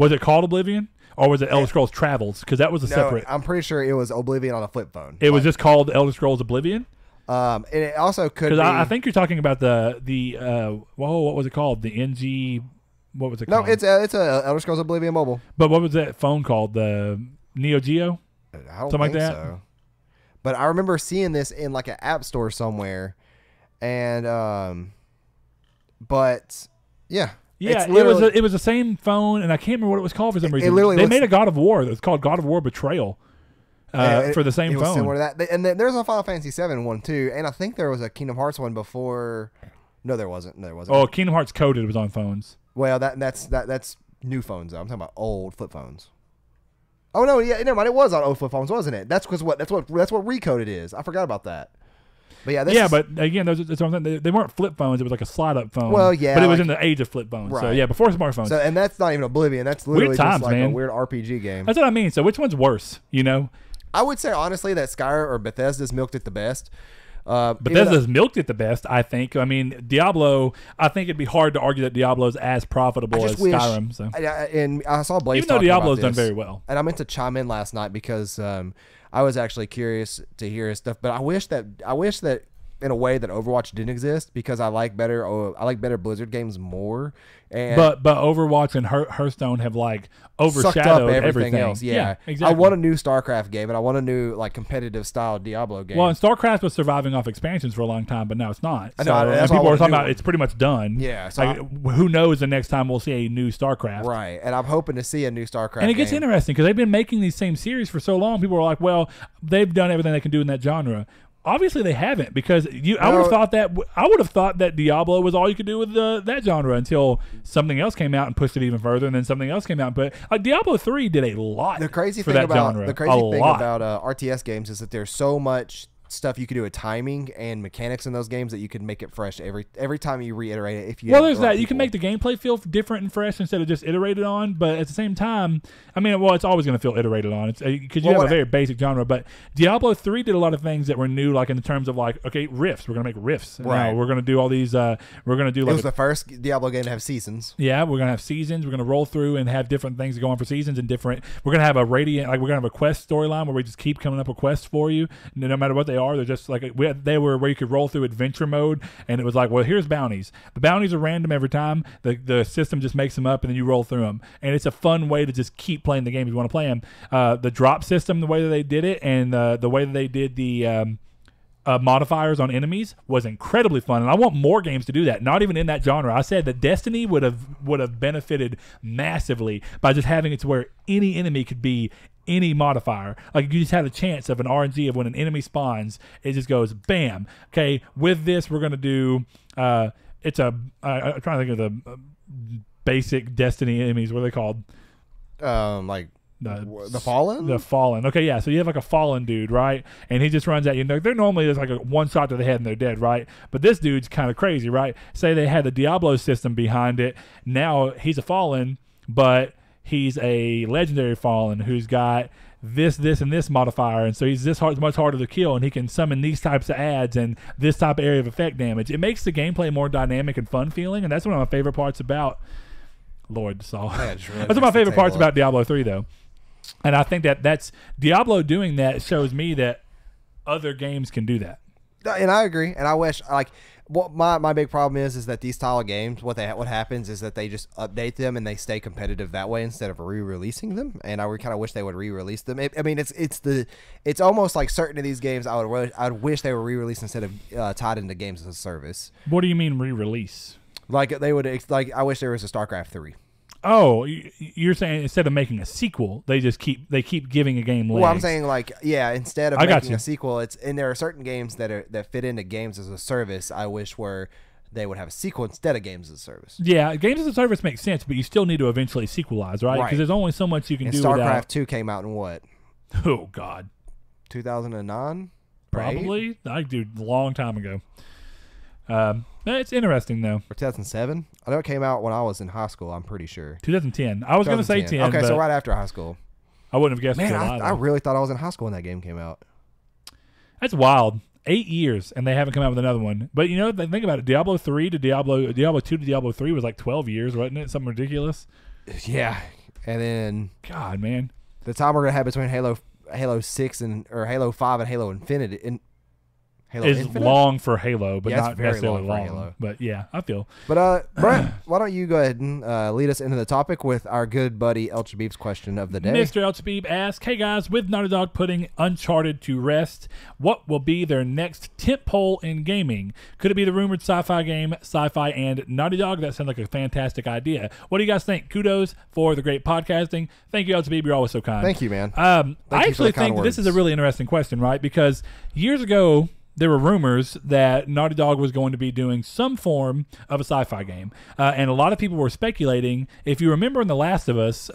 Was it called Oblivion? Or was it Elder Scrolls Travels? Because that was a separate. I'm pretty sure it was Oblivion on a flip phone. It was just called Elder Scrolls Oblivion? And it also could be... Because I think you're talking about what was it called? The NG... What was it called? No, it's a Elder Scrolls Oblivion mobile. But what was that phone called? The Neo Geo? I don't Something like that? so. But I remember seeing this in like an app store somewhere. And, but, yeah. Yeah, it was the same phone, and I can't remember what it was called for some reason. They made a God of War. It was called God of War Betrayal for the same phone. Similar to that. And there's a Final Fantasy VII one, too. And I think there was a Kingdom Hearts one before. No, there wasn't. Oh, Kingdom Hearts Coded was on phones. Well, that's new phones, though. I'm talking about old flip phones. Oh, no, yeah, never mind. It was on old flip phones, wasn't it? That's what Recoded is. I forgot about that. But yeah, but again, they weren't flip phones. It was like a slide-up phone. Well, yeah, but it was in the age of flip phones. Right. So yeah, before smartphones. So and that's not even Oblivion. That's literally weird times, just like man. a weird RPG game. That's what I mean. So which one's worse? You know, I would say honestly that Skyrim or Bethesda's milked it the best. Bethesda's milked it the best, I think. I mean, Diablo. I think it'd be hard to argue that Diablo's as profitable as Skyrim. So and I saw Blaze. Even though Diablo's done very well, and I meant to chime in last night because I was actually curious to hear his stuff. But I wish that in a way that Overwatch didn't exist because I like better Blizzard games more. And but Overwatch and Hearthstone have like overshadowed everything else. Yeah, exactly. I want a new StarCraft game and I want a new like competitive style Diablo game. Well, and StarCraft was surviving off expansions for a long time, but now it's not. I know, so people are talking about it's pretty much done. Yeah. So like, who knows the next time we'll see a new StarCraft? Right, and I'm hoping to see a new StarCraft. And it gets interesting because they've been making these same series for so long. People are like, well, they've done everything they can do in that genre. Obviously, they haven't because I would have thought that Diablo was all you could do with that genre until something else came out and pushed it even further, and then something else came out. But Diablo 3 did a lot. The crazy thing about RTS games is that there's so much stuff you could do with timing and mechanics in those games that you could make it fresh every time you reiterate it. If you there's that you can make the gameplay feel different and fresh instead of just iterated on, but at the same time, I mean, it's always going to feel iterated on. It's because you have a very basic genre. But Diablo 3 did a lot of things that were new, like in terms of like, okay, riffs. We're going to make riffs. Right. We're going to do all these. We're going to do. Like it was the first Diablo game to have seasons. Yeah, we're going to have seasons. We're going to roll through and have different things that go on for seasons and different. We're going to have a radiant, like we're going to have a quest storyline where we just keep coming up with quests for you, no matter what they are. They're just like they were where you could roll through adventure mode, and it was like, well, here's bounties. The bounties are random every time. The system just makes them up, and then you roll through them. And it's a fun way to just keep playing the game if you want to play them. The drop system, the way that they did it, and the way that they did the modifiers on enemies was incredibly fun. And I want more games to do that. Not even in that genre. I said that Destiny would have benefited massively by just having it to where any enemy could be any modifier. Like you just had a chance of an RNG of when an enemy spawns, it just goes bam. Okay, with this we're gonna do I'm trying to think of the basic Destiny enemies. What are they called? Like the Fallen? The Fallen. Okay, yeah. So you have like a Fallen dude, right? And he just runs at you. They're normally just like a one shot to the head and they're dead, right? But this dude's kind of crazy, right? Say they had the Diablo system behind it. Now he's a Fallen, but he's a legendary Fallen who's got this, and this modifier, and so he's much harder to kill, and he can summon these types of adds and this type of area of effect damage. It makes the gameplay more dynamic and fun feeling, and that's one of my favorite parts about Lord Saul. That's one of my favorite parts about Diablo 3, though. And I think that's Diablo doing that shows me that other games can do that. And I agree. And I wish, like, what my big problem is that these style of games, what happens is that they just update them and they stay competitive that way instead of re-releasing them. And I kind of wish they would re-release them. I mean, it's almost like certain of these games I would wish they were re-released instead of tied into games as a service. What do you mean re-release? Like they would, like I wish there was a StarCraft 3. Oh, you're saying instead of making a sequel, they keep giving a game legs. Well, I'm saying like, yeah, instead of making a sequel, and there are certain games that fit into games as a service. I wish they would have a sequel instead of games as a service. Yeah, games as a service makes sense, but you still need to eventually sequelize, right? Because there's only so much you can do. StarCraft 2 came out in what? Oh God, 2009, probably. I do a long time ago. It's interesting though. Or 2007? I know it came out when I was in high school. I'm pretty sure. 2010. I was going to say 10. Okay, so right after high school. I wouldn't have guessed. Man, I really thought I was in high school when that game came out. That's wild. 8 years and they haven't come out with another one. But you know, think about it. Diablo 3 to Diablo 2 to Diablo 3 was like 12 years, wasn't it? Something ridiculous. Yeah. and then God, man, the time we're gonna have between Halo 6 or Halo 5 and Halo Infinite. Halo is Infinite? long for Halo, but Yeah, it's not very necessarily long long. for Halo. But yeah, I feel. But Brent, why don't you go ahead and lead us into the topic with our good buddy El Chabib's question of the day. Mr. El Chabib asks, "Hey guys, with Naughty Dog putting Uncharted to rest, what will be their next tentpole in gaming? Could it be the rumored sci-fi game, Sci-fi and Naughty Dog? That sounds like a fantastic idea. What do you guys think? Kudos for the great podcasting. Thank you, El Chabib. You're always so kind." Thank you, man. I actually think this is a really interesting question, right? Because years ago, there were rumors that Naughty Dog was going to be doing some form of a sci-fi game. And a lot of people were speculating. If you remember in The Last of Us,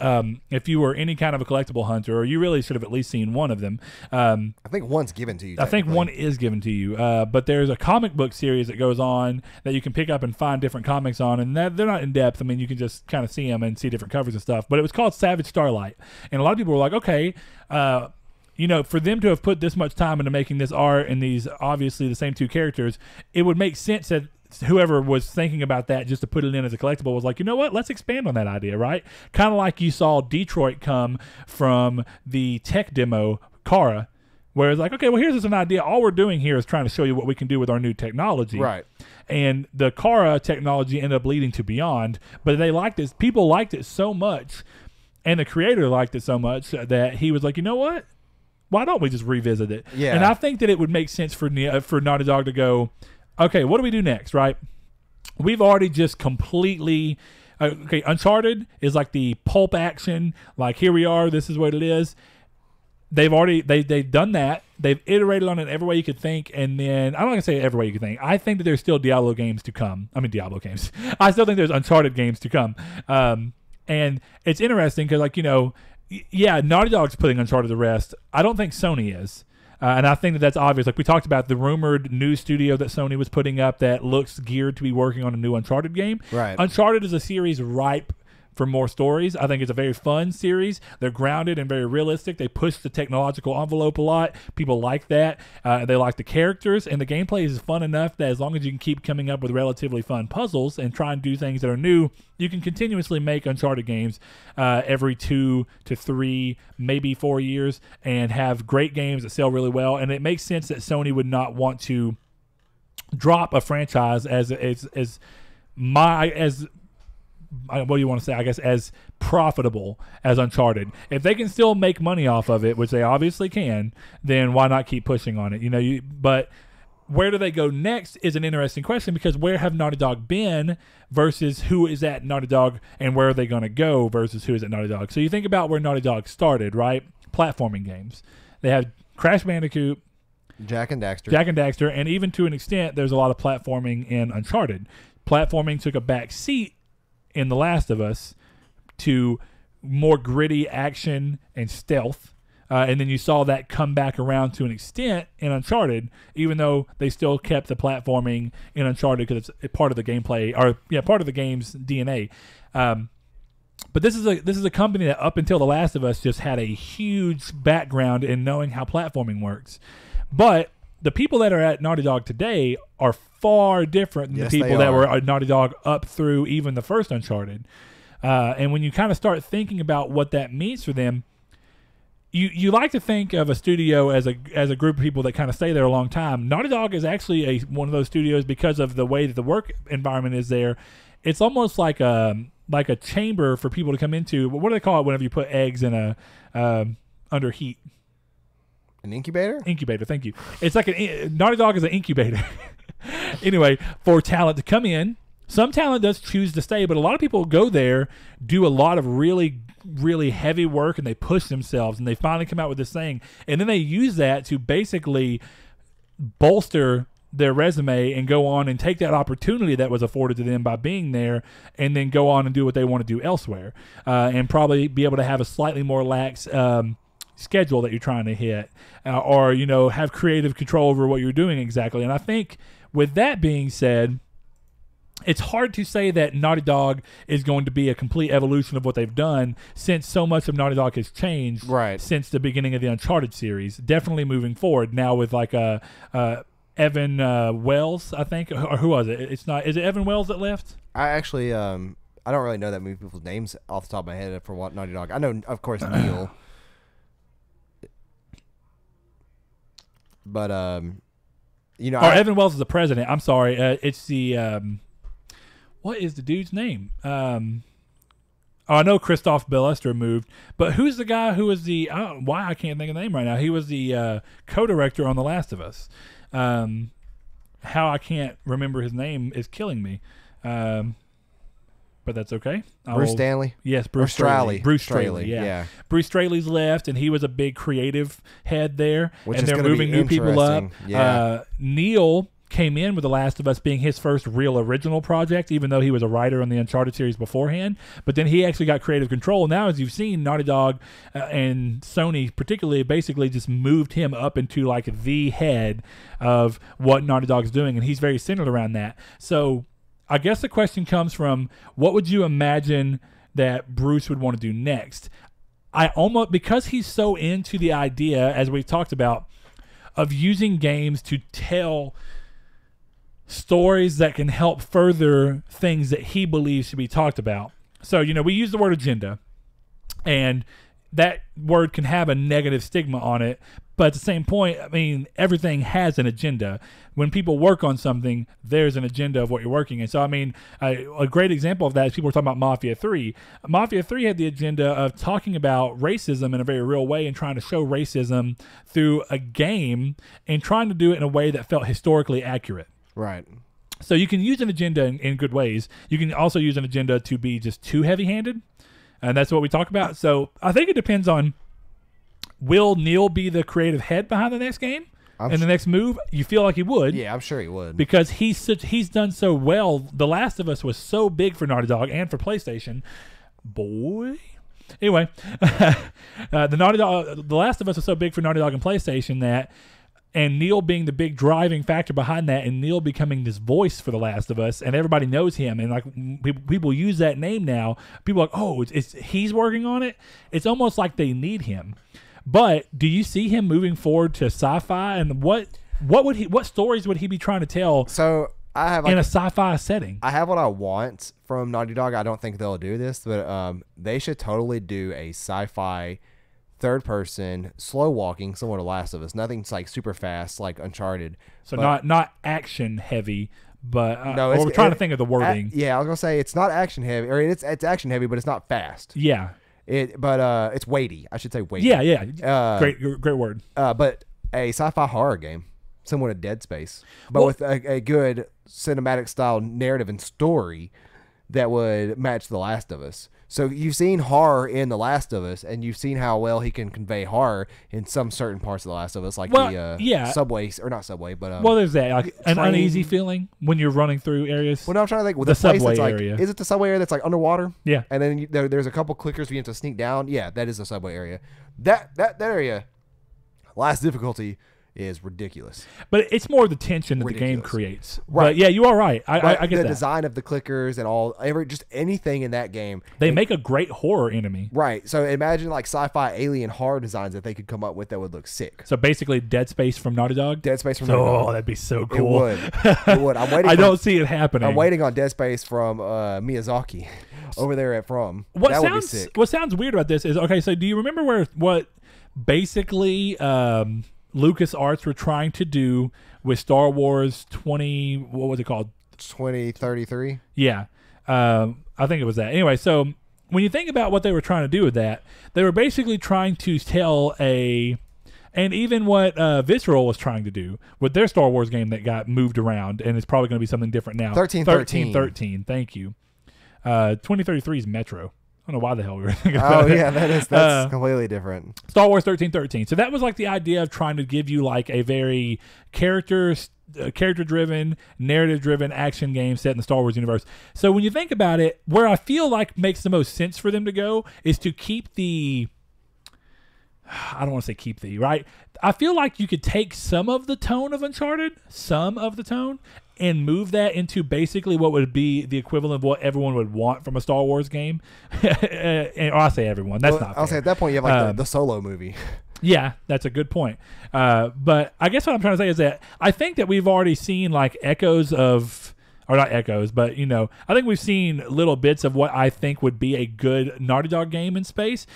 if you were any kind of a collectible hunter, or you really should have at least seen one of them. I think one's given to you. I think one is given to you. But there's a comic book series that goes on that you can pick up and find different comics on. And they're not in depth. I mean, you can just kind of see them and see different covers and stuff. But it was called Savage Starlight. And a lot of people were like, okay, for them to have put this much time into making this art and these obviously the same two characters, it would make sense that whoever was thinking about that just to put it in as a collectible was like, you know what, let's expand on that idea, right? Kind of like you saw Detroit come from the tech demo, Kara, where it's like, okay, well, here's an idea. All we're doing here is trying to show you what we can do with our new technology. Right. And the Kara technology ended up leading to Beyond, but they liked it. People liked it so much, and the creator liked it so much that he was like, you know what? Why don't we just revisit it? Yeah. And I think that it would make sense for Naughty Dog to go, okay, what do we do next, right? We've already just completely... okay, Uncharted is like the pulp action, like here we are, this is what it is. They've done that. They've iterated on it every way you could think, and then I'm not gonna say every way you could think. I think that there's still Diablo games to come. I mean Diablo games. I still think there's Uncharted games to come. And it's interesting because, like, yeah, Naughty Dog's putting Uncharted to rest. I don't think Sony is. And I think that's obvious. Like we talked about the rumored new studio that Sony was putting up that looks geared to be working on a new Uncharted game. Right. Uncharted is a series ripe for more stories. I think it's a very fun series. They're grounded and very realistic. They push the technological envelope a lot. People like that. They like the characters, and the gameplay is fun enough that as long as you can keep coming up with relatively fun puzzles and try and do things that are new, you can continuously make Uncharted games every 2 to 3, maybe 4 years, and have great games that sell really well. And it makes sense that Sony would not want to drop a franchise what do you want to say? I guess as profitable as Uncharted. If they can still make money off of it, which they obviously can, then why not keep pushing on it? But where do they go next is an interesting question, because where have Naughty Dog been versus who is at Naughty Dog, and where are they going to go versus who is at Naughty Dog? So you think about where Naughty Dog started, right? Platforming games. They have Crash Bandicoot, Jack and Daxter, and even to an extent, there's a lot of platforming in Uncharted. Platforming took a back seat in The Last of Us to more gritty action and stealth. And then you saw that come back around to an extent in Uncharted, even though they still kept the platforming in Uncharted because it's part of the gameplay, part of the game's DNA. But this is a company that up until The Last of Us just had a huge background in knowing how platforming works. But the people that are at Naughty Dog today are far different than the people that were at Naughty Dog up through even the first Uncharted. And when you kind of start thinking about what that means for them, you like to think of a studio as a group of people that kind of stay there a long time. Naughty Dog is actually one of those studios because of the way that the work environment is there. It's almost like a chamber for people to come into. What do they call it whenever you put eggs in a under heat? An incubator? Incubator, thank you. It's like Naughty Dog is an incubator. Anyway, for talent to come in. Some talent does choose to stay, but a lot of people go there, do a lot of really, really heavy work, and they push themselves, and they finally come out with this thing. And then they use that to basically bolster their resume and go on and take that opportunity that was afforded to them by being there, and then go on and do what they want to do elsewhere, and probably be able to have a slightly more lax schedule that you're trying to hit, or have creative control over what you're doing exactly. And I think with that being said, it's hard to say that Naughty Dog is going to be a complete evolution of what they've done, since so much of Naughty Dog has changed since the beginning of the Uncharted series. Definitely moving forward now with like Evan Wells, I think, or who was it? It's not. Is it Evan Wells that left? I actually I don't really know that many people's names off the top of my head for what Naughty Dog. I know, of course, Neil. But you know, Evan Wells is the president. I'm sorry. It's the what is the dude's name? I know Christoph Billester moved, but who's the guy who was the? I don't know why I can't think of the name right now. He was the co-director on The Last of Us. How I can't remember his name is killing me. But that's okay. Bruce Stanley? Yes, Bruce Straley. Bruce Straley, yeah. Bruce Straley's left, and he was a big creative head there. Which and is they're moving new people up. Yeah. Neil came in with The Last of Us being his first real original project, even though he was a writer on the Uncharted series beforehand. But then he actually got creative control. Now, as you've seen, Naughty Dog and Sony particularly basically just moved him up into like the head of what Naughty Dog's doing, and he's very centered around that. So I guess the question comes from, what would you imagine that Bruce would want to do next? Because he's so into the idea, as we've talked about, of using games to tell stories that can help further things that he believes should be talked about. So, we use the word agenda, and that word can have a negative stigma on it. But at the same point, everything has an agenda. When people work on something, there's an agenda of what you're working in. So, a great example of that is people were talking about Mafia 3. Mafia 3 had the agenda of talking about racism in a very real way and trying to show racism through a game and trying to do it in a way that felt historically accurate. Right. So you can use an agenda in good ways. You can also use an agenda to be just too heavy-handed, and that's what we talk about. So I think it depends on, will Neil be the creative head behind the next game and the next move? You feel like he would. Yeah, I'm sure he would. Because he's done so well. The Last of Us was so big for Naughty Dog and for PlayStation. Boy. Anyway, The Last of Us was so big for Naughty Dog and PlayStation that, and Neil being the big driving factor behind that, and Neil becoming this voice for The Last of Us, and everybody knows him, and like people use that name now. People are like, oh, it's he's working on it. It's almost like they need him. But do you see him moving forward to sci-fi, and what stories would he be trying to tell? So I have in a sci-fi setting. I have what I want from Naughty Dog. I don't think they'll do this, but they should totally do a sci-fi third person, slow walking, similar to Last of Us. Nothing's like super fast like Uncharted. So not action heavy, but no, we're trying to think of the wording. Yeah, I was gonna say it's not action heavy, or it's action heavy, but it's not fast. Yeah. But it's weighty. I should say weighty. Yeah. Great word. But a sci-fi horror game, similar to Dead Space, but with a good cinematic style narrative and story that would match The Last of Us. So you've seen horror in The Last of Us, and you've seen how well he can convey horror in some certain parts of The Last of Us, like subway, or not subway, but there's that, like an uneasy feeling when you're running through areas. Well, no, I'm trying to think. The subway area. Is it the subway area that's like underwater? Yeah. And then there's a couple clickers where you have to sneak down. Yeah, that is the subway area. That area, last difficulty is ridiculous. But it's more the tension that the game creates. Right. But yeah, you are right. I get the that. design of the clickers and just anything in that game. They make a great horror enemy. Right. So imagine like sci-fi alien horror designs that they could come up with that would look sick. So basically Dead Space from Naughty Dog? Dead Space from Naughty Dog. Oh, that'd be so cool. It would. I'm waiting. I don't see it happening. I'm waiting on Dead Space from Miyazaki over there at From. That would be sick. What sounds weird about this is, okay, so do you remember what basically LucasArts were trying to do with Star Wars 2033? Yeah. I think it was that. Anyway, so when you think about what they were trying to do with that, they were basically trying to tell and even what Visceral was trying to do with their Star Wars game that got moved around, and it's probably going to be something different now. 1313. Thank you. 2033 is Metro. I don't know why the hell we were thinking about yeah, that's completely different. Star Wars 1313. So that was like the idea of trying to give you like a very character-driven, narrative-driven action game set in the Star Wars universe. So when you think about it, where I feel like makes the most sense for them to go is to keep the... I don't want to say keep the, right? I feel like you could take some of the tone of Uncharted, and move that into basically what would be the equivalent of what everyone would want from a Star Wars game. Or I say everyone. That's not fair. I'll say at that point you have like the Solo movie. Yeah, that's a good point. But I guess what I'm trying to say is that I think that we've already seen like echoes of or not echoes, but I think we've seen little bits of what I think would be a good Naughty Dog game in space.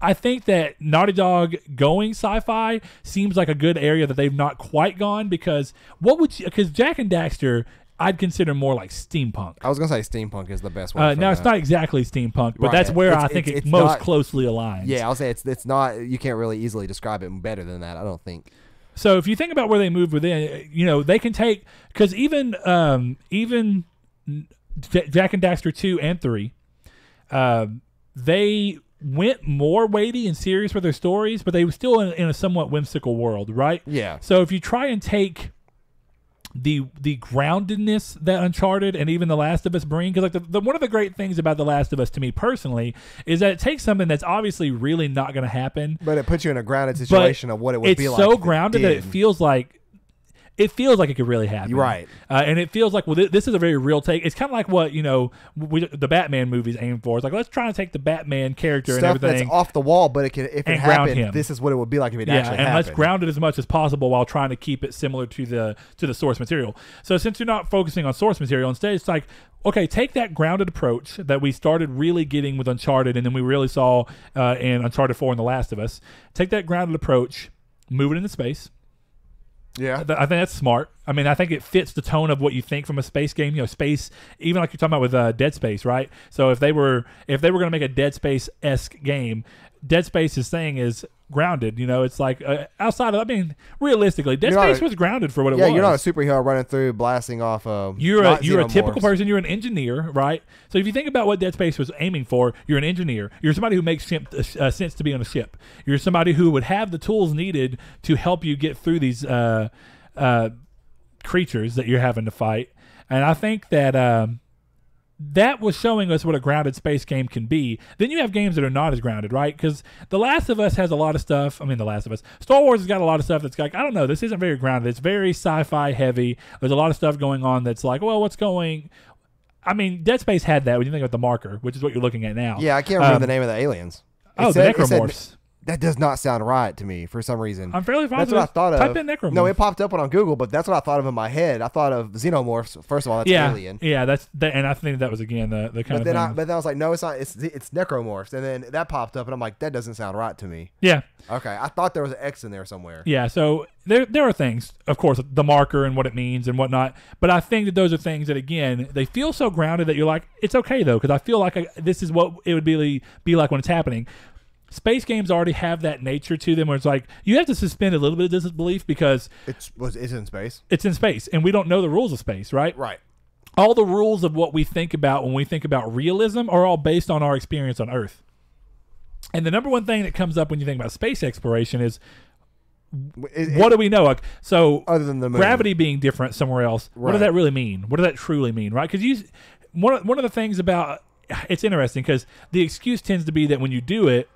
I think that Naughty Dog going sci-fi seems like a good area that they've not quite gone, because because Jack and Daxter I'd consider more like steampunk. I was gonna say steampunk is the best one. Now it's not exactly steampunk, but that's where I think it most closely aligns. Yeah, I'll say it's not. You can't really easily describe it better than that, I don't think. So if you think about where they move within, they can take, because even Jack and Daxter 2 and 3, they went more weighty and serious with their stories, but they were still in a somewhat whimsical world, right? Yeah. So if you try and take the groundedness that Uncharted and even The Last of Us bring, because like one of the great things about The Last of Us to me personally is that it takes something that's obviously really not going to happen, but it puts you in a grounded situation of what it would be like. It's so grounded that it feels like it could really happen. Right. And it feels like, this is a very real take. It's kind of like what, the Batman movies aim for. It's like, let's try to take the Batman character stuff and everything. That's off the wall, but if it happened, this is what it would be like if it actually happened. And let's ground it as much as possible while trying to keep it similar to the source material. So since you're not focusing on source material, instead it's like, okay, take that grounded approach that we started really getting with Uncharted, and then we really saw in Uncharted 4 and The Last of Us. Take that grounded approach, move it into space. Yeah, I think that's smart. I mean, I think it fits the tone of what you think from a space game. Space, even like you're talking about with Dead Space, right? So if they were going to make a Dead Space-esque game, Dead Space's thing is grounded. It's like outside of, I mean, realistically, Dead Space was grounded for what it was. Yeah, you're not a superhero running through blasting off. You're a typical person. You're an engineer, right? So if you think about what Dead Space was aiming for, you're an engineer. You're somebody who makes sense to be on a ship. You're somebody who would have the tools needed to help you get through these creatures that you're having to fight. And I think that that was showing us what a grounded space game can be. Then you have games that are not as grounded, right? Because The Last of Us has a lot of stuff. I mean, The Last of Us. Star Wars has got a lot of stuff that's like, I don't know, this isn't very grounded. It's very sci-fi heavy. There's a lot of stuff going on that's like, well, what's going... I mean, Dead Space had that when you think of the marker, which is what you're looking at now. Yeah, I can't remember the name of the aliens. The necromorphs. That does not sound right to me for some reason. I'm fairly positive. That's what I thought of. Type in necromorph. No, it popped up on Google, but that's what I thought of in my head. I thought of xenomorphs. First of all, that's alien. Yeah, and I think that was again the kind of thing. But then I was like, no, it's not. It's necromorphs. And then that popped up, and I'm like, that doesn't sound right to me. Yeah. Okay, I thought there was an X in there somewhere. Yeah, so there are things, of course, the marker and what it means and whatnot. But I think that those are things that, again, they feel so grounded that you're like, it's okay though, because I feel like this is what it would be like when it's happening. Space games already have that nature to them where it's like you have to suspend a little bit of disbelief because it's in space. It's in space, and we don't know the rules of space, right? Right. All the rules of what we think about when we think about realism are all based on our experience on Earth. And the number one thing that comes up when you think about space exploration is what do we know? Like, so other than the moon. Gravity being different somewhere else, what does that really mean? What does that truly mean, right? Because one of the things about it's interesting because the excuse tends to be that when you do it,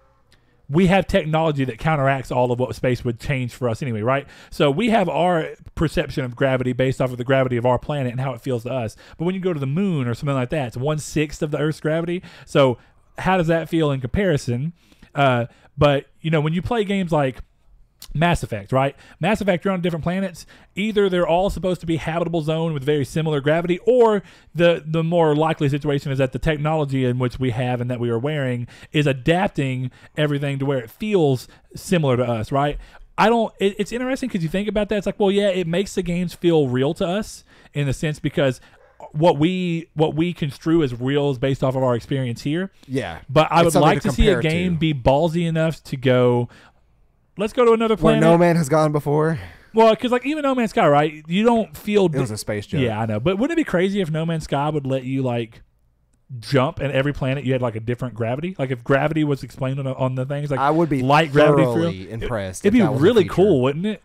we have technology that counteracts all of what space would change for us anyway, right? So we have our perception of gravity based off of the gravity of our planet and how it feels to us. But when you go to the moon or something like that, it's 1/6 of the Earth's gravity. So how does that feel in comparison? But, when you play games like Mass Effect, right? Mass Effect, you're on different planets. Either they're all supposed to be habitable zone with very similar gravity, or the more likely situation is that the technology in which we have and that we are wearing is adapting everything to where it feels similar to us, right? It's interesting because you think about that. It's like, well, yeah, it makes the games feel real to us in a sense because what we construe as real is based off of our experience here. Yeah. But I would like to see a game be ballsy enough to go, let's go to another planet. Where no man has gone before. Well, because like even No Man's Sky, right? You don't feel... It was a space joke. Yeah, I know. But wouldn't it be crazy if No Man's Sky would let you like jump and every planet you had like a different gravity? Like if gravity was explained on the things, like I would be light gravity thoroughly impressed. It'd be really cool, wouldn't it?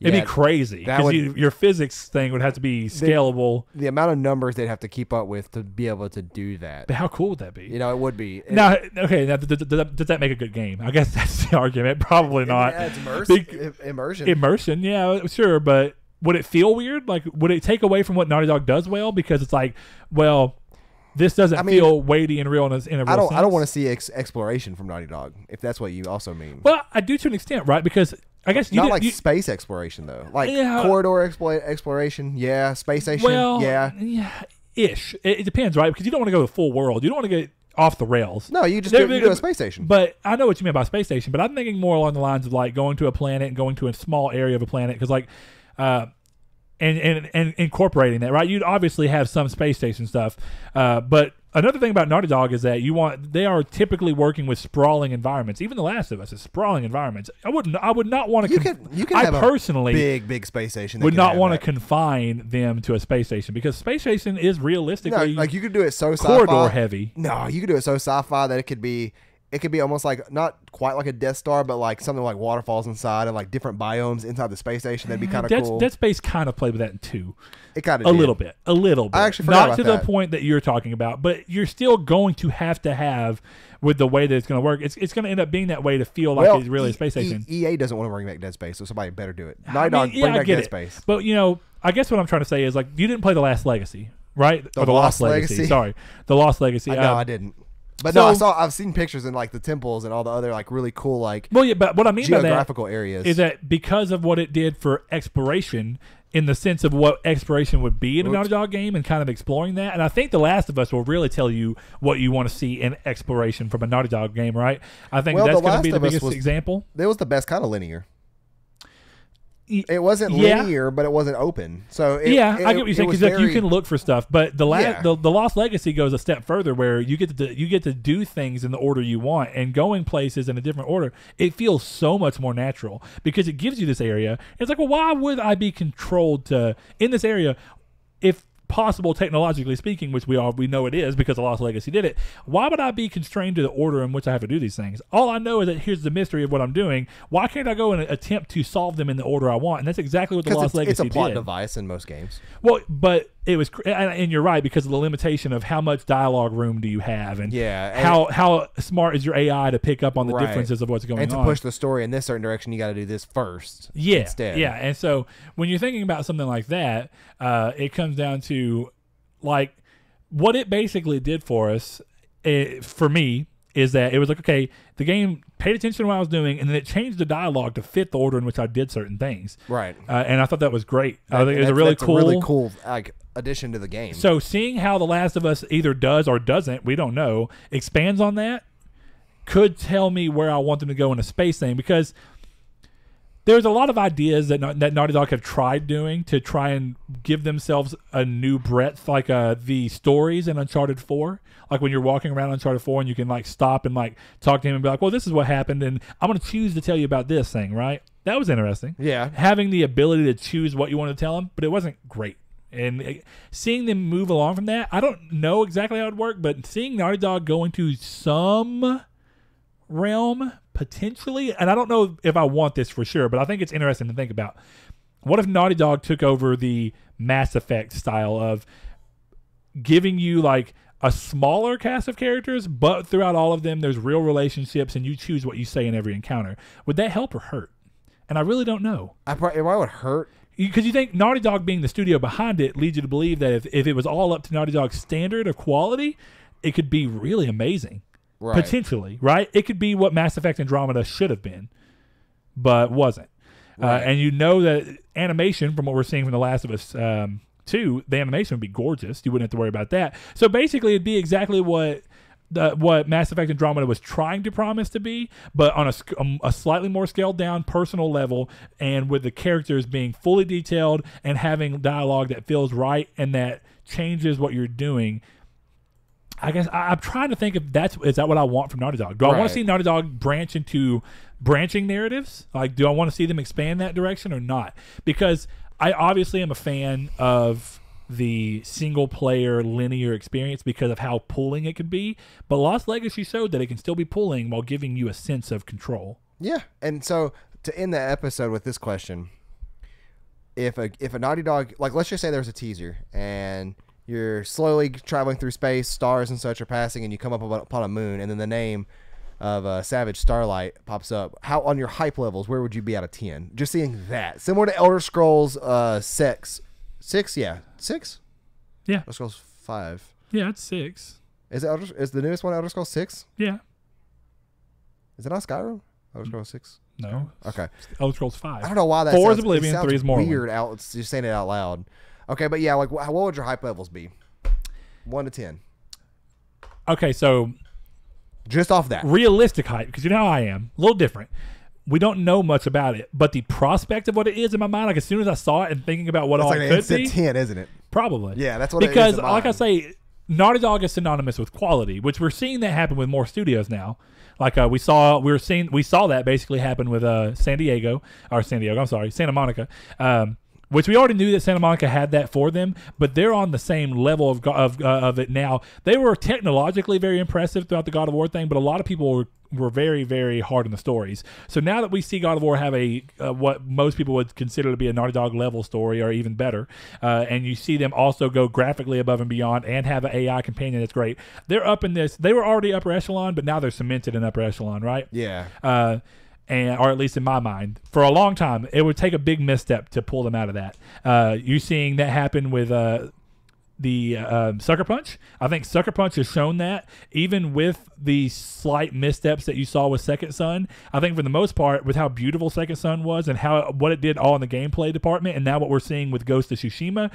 It'd be crazy because your your physics thing would have to be scalable. The amount of numbers they'd have to keep up with to be able to do that. But how cool would that be? It would be. Now, does that make a good game? I guess that's the argument. Probably not. It's immersion. Immersion, yeah, sure. But would it feel weird? Like, would it take away from what Naughty Dog does well? Because it's like, well, this doesn't feel weighty and real in a real sense. I don't want to see exploration from Naughty Dog, if that's what you also mean. Well, I do to an extent, right? Because I guess not like space exploration though, like corridor exploration. Yeah, space station. Well, yeah. ish. It depends, right? Because you don't want to go to the full world. You don't want to get off the rails. No, you just do a space station. But I know what you mean by space station. But I'm thinking more along the lines of like going to a planet and going to a small area of a planet, because like, and incorporating that, right? You'd obviously have some space station stuff, but another thing about Naughty Dog is that they are typically working with sprawling environments. Even The Last of Us is sprawling environments. I would not want to. You can have personally a big space station. Would not want to confine them to a space station, because space station is realistically like you could do it so corridor sci-fi. heavy. No, you could do it so sci-fi that it could be almost like not quite like a Death Star, but like something like waterfalls inside and like different biomes inside the space station. That'd be kind of cool. Dead Space kind of played with that in 2. It kind of a little bit. I actually forgot about to the point that you're talking about, but you're still going to have with the way that it's going to work. It's going to end up being that way to feel like it's really a space station. EA doesn't want to bring back Dead Space, so somebody better do it. Naughty Dog, bring back Dead Space. But I guess what I'm trying to say is like you didn't play The Last Legacy, right? The Lost Legacy. Sorry, The Lost Legacy. No, I didn't. But I've seen pictures in like the temples and all the other like really cool like but what I mean geographical by that areas is that because of what it did for exploration, in the sense of what exploration would be in a Naughty Dog game and kind of exploring that. And I think The Last of Us will really tell you what you want to see in exploration from a Naughty Dog game, right? I think that's going to be the biggest example. It was the best kind of linear. It wasn't linear, but it wasn't open. So I get what you're saying, because you can look for stuff. But the Lost Legacy goes a step further, where you get to do things in the order you want and going places in a different order. It feels so much more natural because it gives you this area. It's like, well, why would I be controlled in this area if possible, technologically speaking, which we know it is because the Lost Legacy did it? Why would I be constrained to the order in which I have to do these things? All I know is that here's the mystery of what I'm doing. Why can't I go and attempt to solve them in the order I want? And that's exactly what the Lost Legacy did. It's a plot device in most games. Well, but it was, and you're right, because of the limitation of how much dialogue room do you have, and how smart is your AI to pick up on the differences of what's going on. And to push the story in this certain direction, you got to do this first. Instead. Yeah. And so when you're thinking about something like that, it comes down to like what it basically did for us, for me, is that it was like, okay, the game paid attention to what I was doing, and then it changed the dialogue to fit the order in which I did certain things. Right. And I thought that was great. I think it was a really cool like addition to the game. So seeing how The Last of Us either does or doesn't, we don't know, expands on that, could tell me where I want them to go in a space thing, because there's a lot of ideas that Naughty Dog have tried doing to try and give themselves a new breadth, like the stories in Uncharted 4. Like when you're walking around Uncharted 4 and you can like stop and like talk to him and be like, well, this is what happened, and I'm going to choose to tell you about this thing, right? That was interesting. Yeah. Having the ability to choose what you want to tell them, but it wasn't great. And seeing them move along from that, I don't know exactly how it would work, but seeing Naughty Dog go into some realm potentially, and I don't know if I want this for sure, but I think it's interesting to think about. What if Naughty Dog took over the Mass Effect style of giving you like a smaller cast of characters, but throughout all of them there's real relationships and you choose what you say in every encounter? Would that help or hurt? And I really don't know. It would hurt. Because you think Naughty Dog being the studio behind it leads you to believe that if it was all up to Naughty Dog's standard of quality, it could be really amazing. Right. Potentially, right? It could be what Mass Effect Andromeda should have been, but wasn't. Right. And you know that animation, from what we're seeing from The Last of Us 2, the animation would be gorgeous. You wouldn't have to worry about that. So basically, it'd be exactly what Mass Effect Andromeda was trying to promise to be, but on a slightly more scaled down personal level, and with the characters being fully detailed and having dialogue that feels right and that changes what you're doing. I guess I'm trying to think if is that what I want from Naughty Dog? Do I want to see Naughty Dog branch into branching narratives? Like, do I want to see them expand that direction or not? Because I obviously am a fan of the single player linear experience because of how pulling it can be, but Lost Legacy showed that it can still be pulling while giving you a sense of control. Yeah, and so to end the episode with this question, if a Naughty Dog, like let's just say there's a teaser and you're slowly traveling through space, stars and such are passing, and you come up upon a moon, and then the name of Savage Starlight pops up. How, on your hype levels, where would you be out of 10? Just seeing that. Similar to Elder Scrolls 6? Yeah. 6? Yeah. Elder Scrolls 5. Yeah, it's 6. Is the newest one Elder Scrolls 6? Yeah. Is it not Skyrim? Elder Scrolls 6? No. Okay. Elder Scrolls 5. I don't know why that 4 is Oblivion, 3 is Morrowind. Weird just saying it out loud. Okay, but yeah, like what would your hype levels be? 1 to 10. Okay, so Just off that. realistic hype, because you know how I am, a little different. We don't know much about it, but the prospect of what it is in my mind, like as soon as I saw it and thinking about what It's all like it an could instant be, 10, isn't it? probably. Yeah, that's what because, it is. like I say, Naughty Dog is synonymous with quality, which we're seeing that happen with more studios now. Like we saw that basically happen with Santa Monica. Which we already knew that Santa Monica had that for them, but they're on the same level of it now. They were technologically very impressive throughout the God of War thing, but a lot of people were very, very hard on the stories. So now that we see God of War have a what most people would consider to be a Naughty Dog level story, or even better, and you see them also go graphically above and beyond and have an AI companion that's great. They're up in this. They were already upper echelon, but now they're cemented in upper echelon, right? Yeah. Or at least in my mind, for a long time, it would take a big misstep to pull them out of that. You're seeing that happen with the Sucker Punch. I think Sucker Punch has shown that, even with the slight missteps that you saw with Second Son. I think for the most part, with how beautiful Second Son was and what it did all in the gameplay department, and now what we're seeing with Ghost of Tsushima,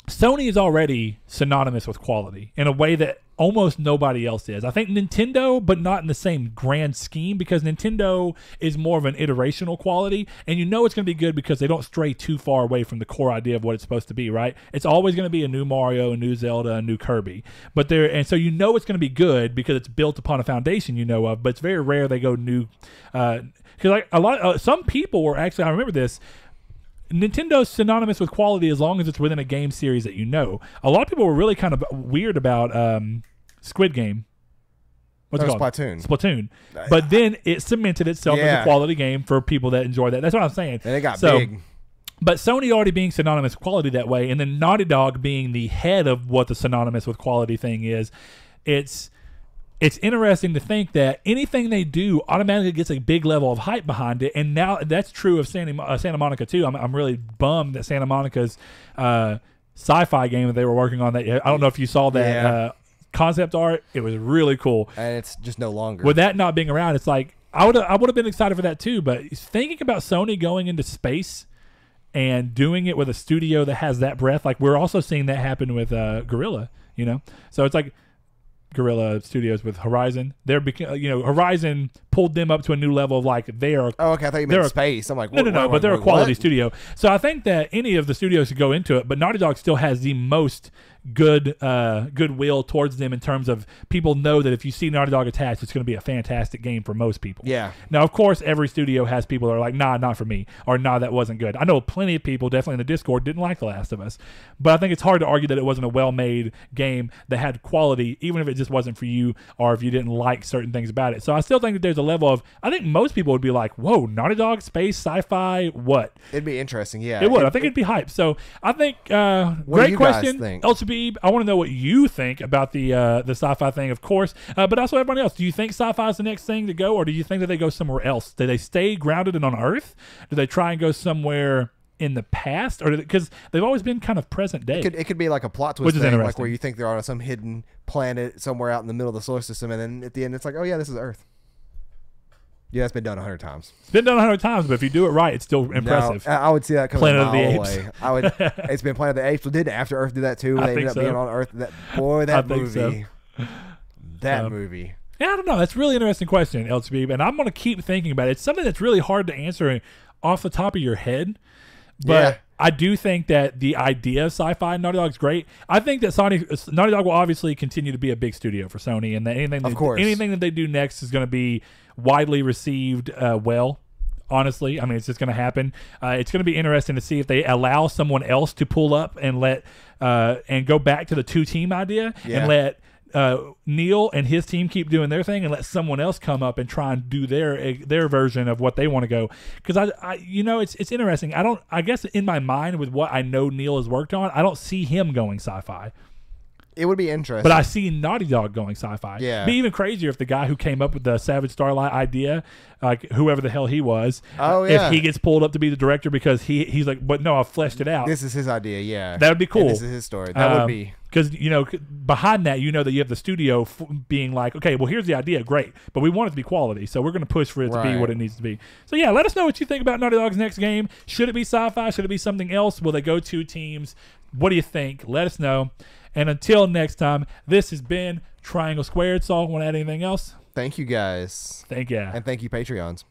Sony is already synonymous with quality in a way that almost nobody else is. I think Nintendo, but not in the same grand scheme, because Nintendo is more of an iterational quality, and you know it's going to be good because they don't stray too far away from the core idea of what it's supposed to be, right? It's always going to be a new Mario, a new Zelda, a new Kirby. So you know it's going to be good because it's built upon a foundation you know of, but it's very rare they go new. Because some people were actually, I remember this, Nintendo's synonymous with quality as long as it's within a game series that you know. A lot of people were really kind of weird about Squid Game. What's it called? Splatoon. But then it cemented itself as a quality game for people that enjoy that. That's what I'm saying. And it got big. But Sony already being synonymous with quality that way, and then Naughty Dog being the head of what the synonymous with quality thing is, it's interesting to think that anything they do automatically gets a big level of hype behind it, and now that's true of Santa Monica too. I'm really bummed that Santa Monica's sci-fi game that they were working on, that I don't know if you saw that concept art. It was really cool, and it's just no longer. With that not being around, it's like I would have been excited for that too. But thinking about Sony going into space and doing it with a studio that has that breadth, like we're also seeing that happen with Guerrilla, so it's like Guerrilla Studios with Horizon. Horizon pulled them up to a new level of like they're. Oh, okay. I thought you meant space. I'm like, no, but they're a quality studio. So I think that any of the studios could go into it, but Naughty Dog still has the most goodwill towards them in terms of people know that if you see Naughty Dog attached, it's going to be a fantastic game for most people. Yeah. Now, of course, every studio has people that are like, nah, not for me, or nah, that wasn't good. I know plenty of people, definitely in the Discord, didn't like The Last of Us, but I think it's hard to argue that it wasn't a well-made game that had quality, even if it just wasn't for you, or if you didn't like certain things about it. So I still think that there's a level of, I think most people would be like, whoa, Naughty Dog, space, sci-fi, what? It'd be interesting, yeah. It would. I think it'd be hype. So I think, great question, LCB. I want to know what you think about the sci-fi thing, of course, but also everyone else. Do you think sci-fi is the next thing to go, or do you think that they go somewhere else? Do they stay grounded and on Earth? Do they try and go somewhere in the past, or because they've always been kind of present day? It could be like a plot twist thing, like where you think they're on some hidden planet somewhere out in the middle of the solar system, and then at the end it's like, oh yeah, this is Earth. Yeah, it's been done 100 times. It's been done 100 times, but if you do it right, it's still impressive. No, I would see that coming Planet a of the mile Apes. away. It's been Planet of the Apes. Well, did After Earth do that too? I They ended think up so. being on Earth. That movie. That movie. Yeah, I don't know. That's a really interesting question, LTB, and I'm going to keep thinking about it. It's something that's really hard to answer off the top of your head, but I do think that the idea of sci-fi and Naughty Dog is great. I think that Naughty Dog will obviously continue to be a big studio for Sony, and that anything that they do next is going to be widely received well. Honestly, I mean, it's just going to happen. It's going to be interesting to see if they allow someone else to pull up and let and go back to the two-team idea and let Neil and his team keep doing their thing and let someone else come up and try and do their version of what they want to go. Because it's interesting. I guess in my mind with what I know Neil has worked on, I don't see him going sci-fi. It would be interesting. But I see Naughty Dog going sci-fi. Yeah. It'd be even crazier if the guy who came up with the Savage Starlight idea, like whoever the hell he was, if he gets pulled up to be the director because he's like, but no, I've fleshed it out. This is his idea, yeah. That would be cool. And this is his story. That would be. Because, behind that, that you have the studio being like, okay, well, here's the idea. Great. But we want it to be quality. So we're going to push for it to be what it needs to be. So, yeah, let us know what you think about Naughty Dog's next game. Should it be sci-fi? Should it be something else? Will they go two teams? What do you think? Let us know. And until next time, this has been Triangle Squared. Saul, want to add anything else? Thank you, guys. Thank you. And thank you, Patreons.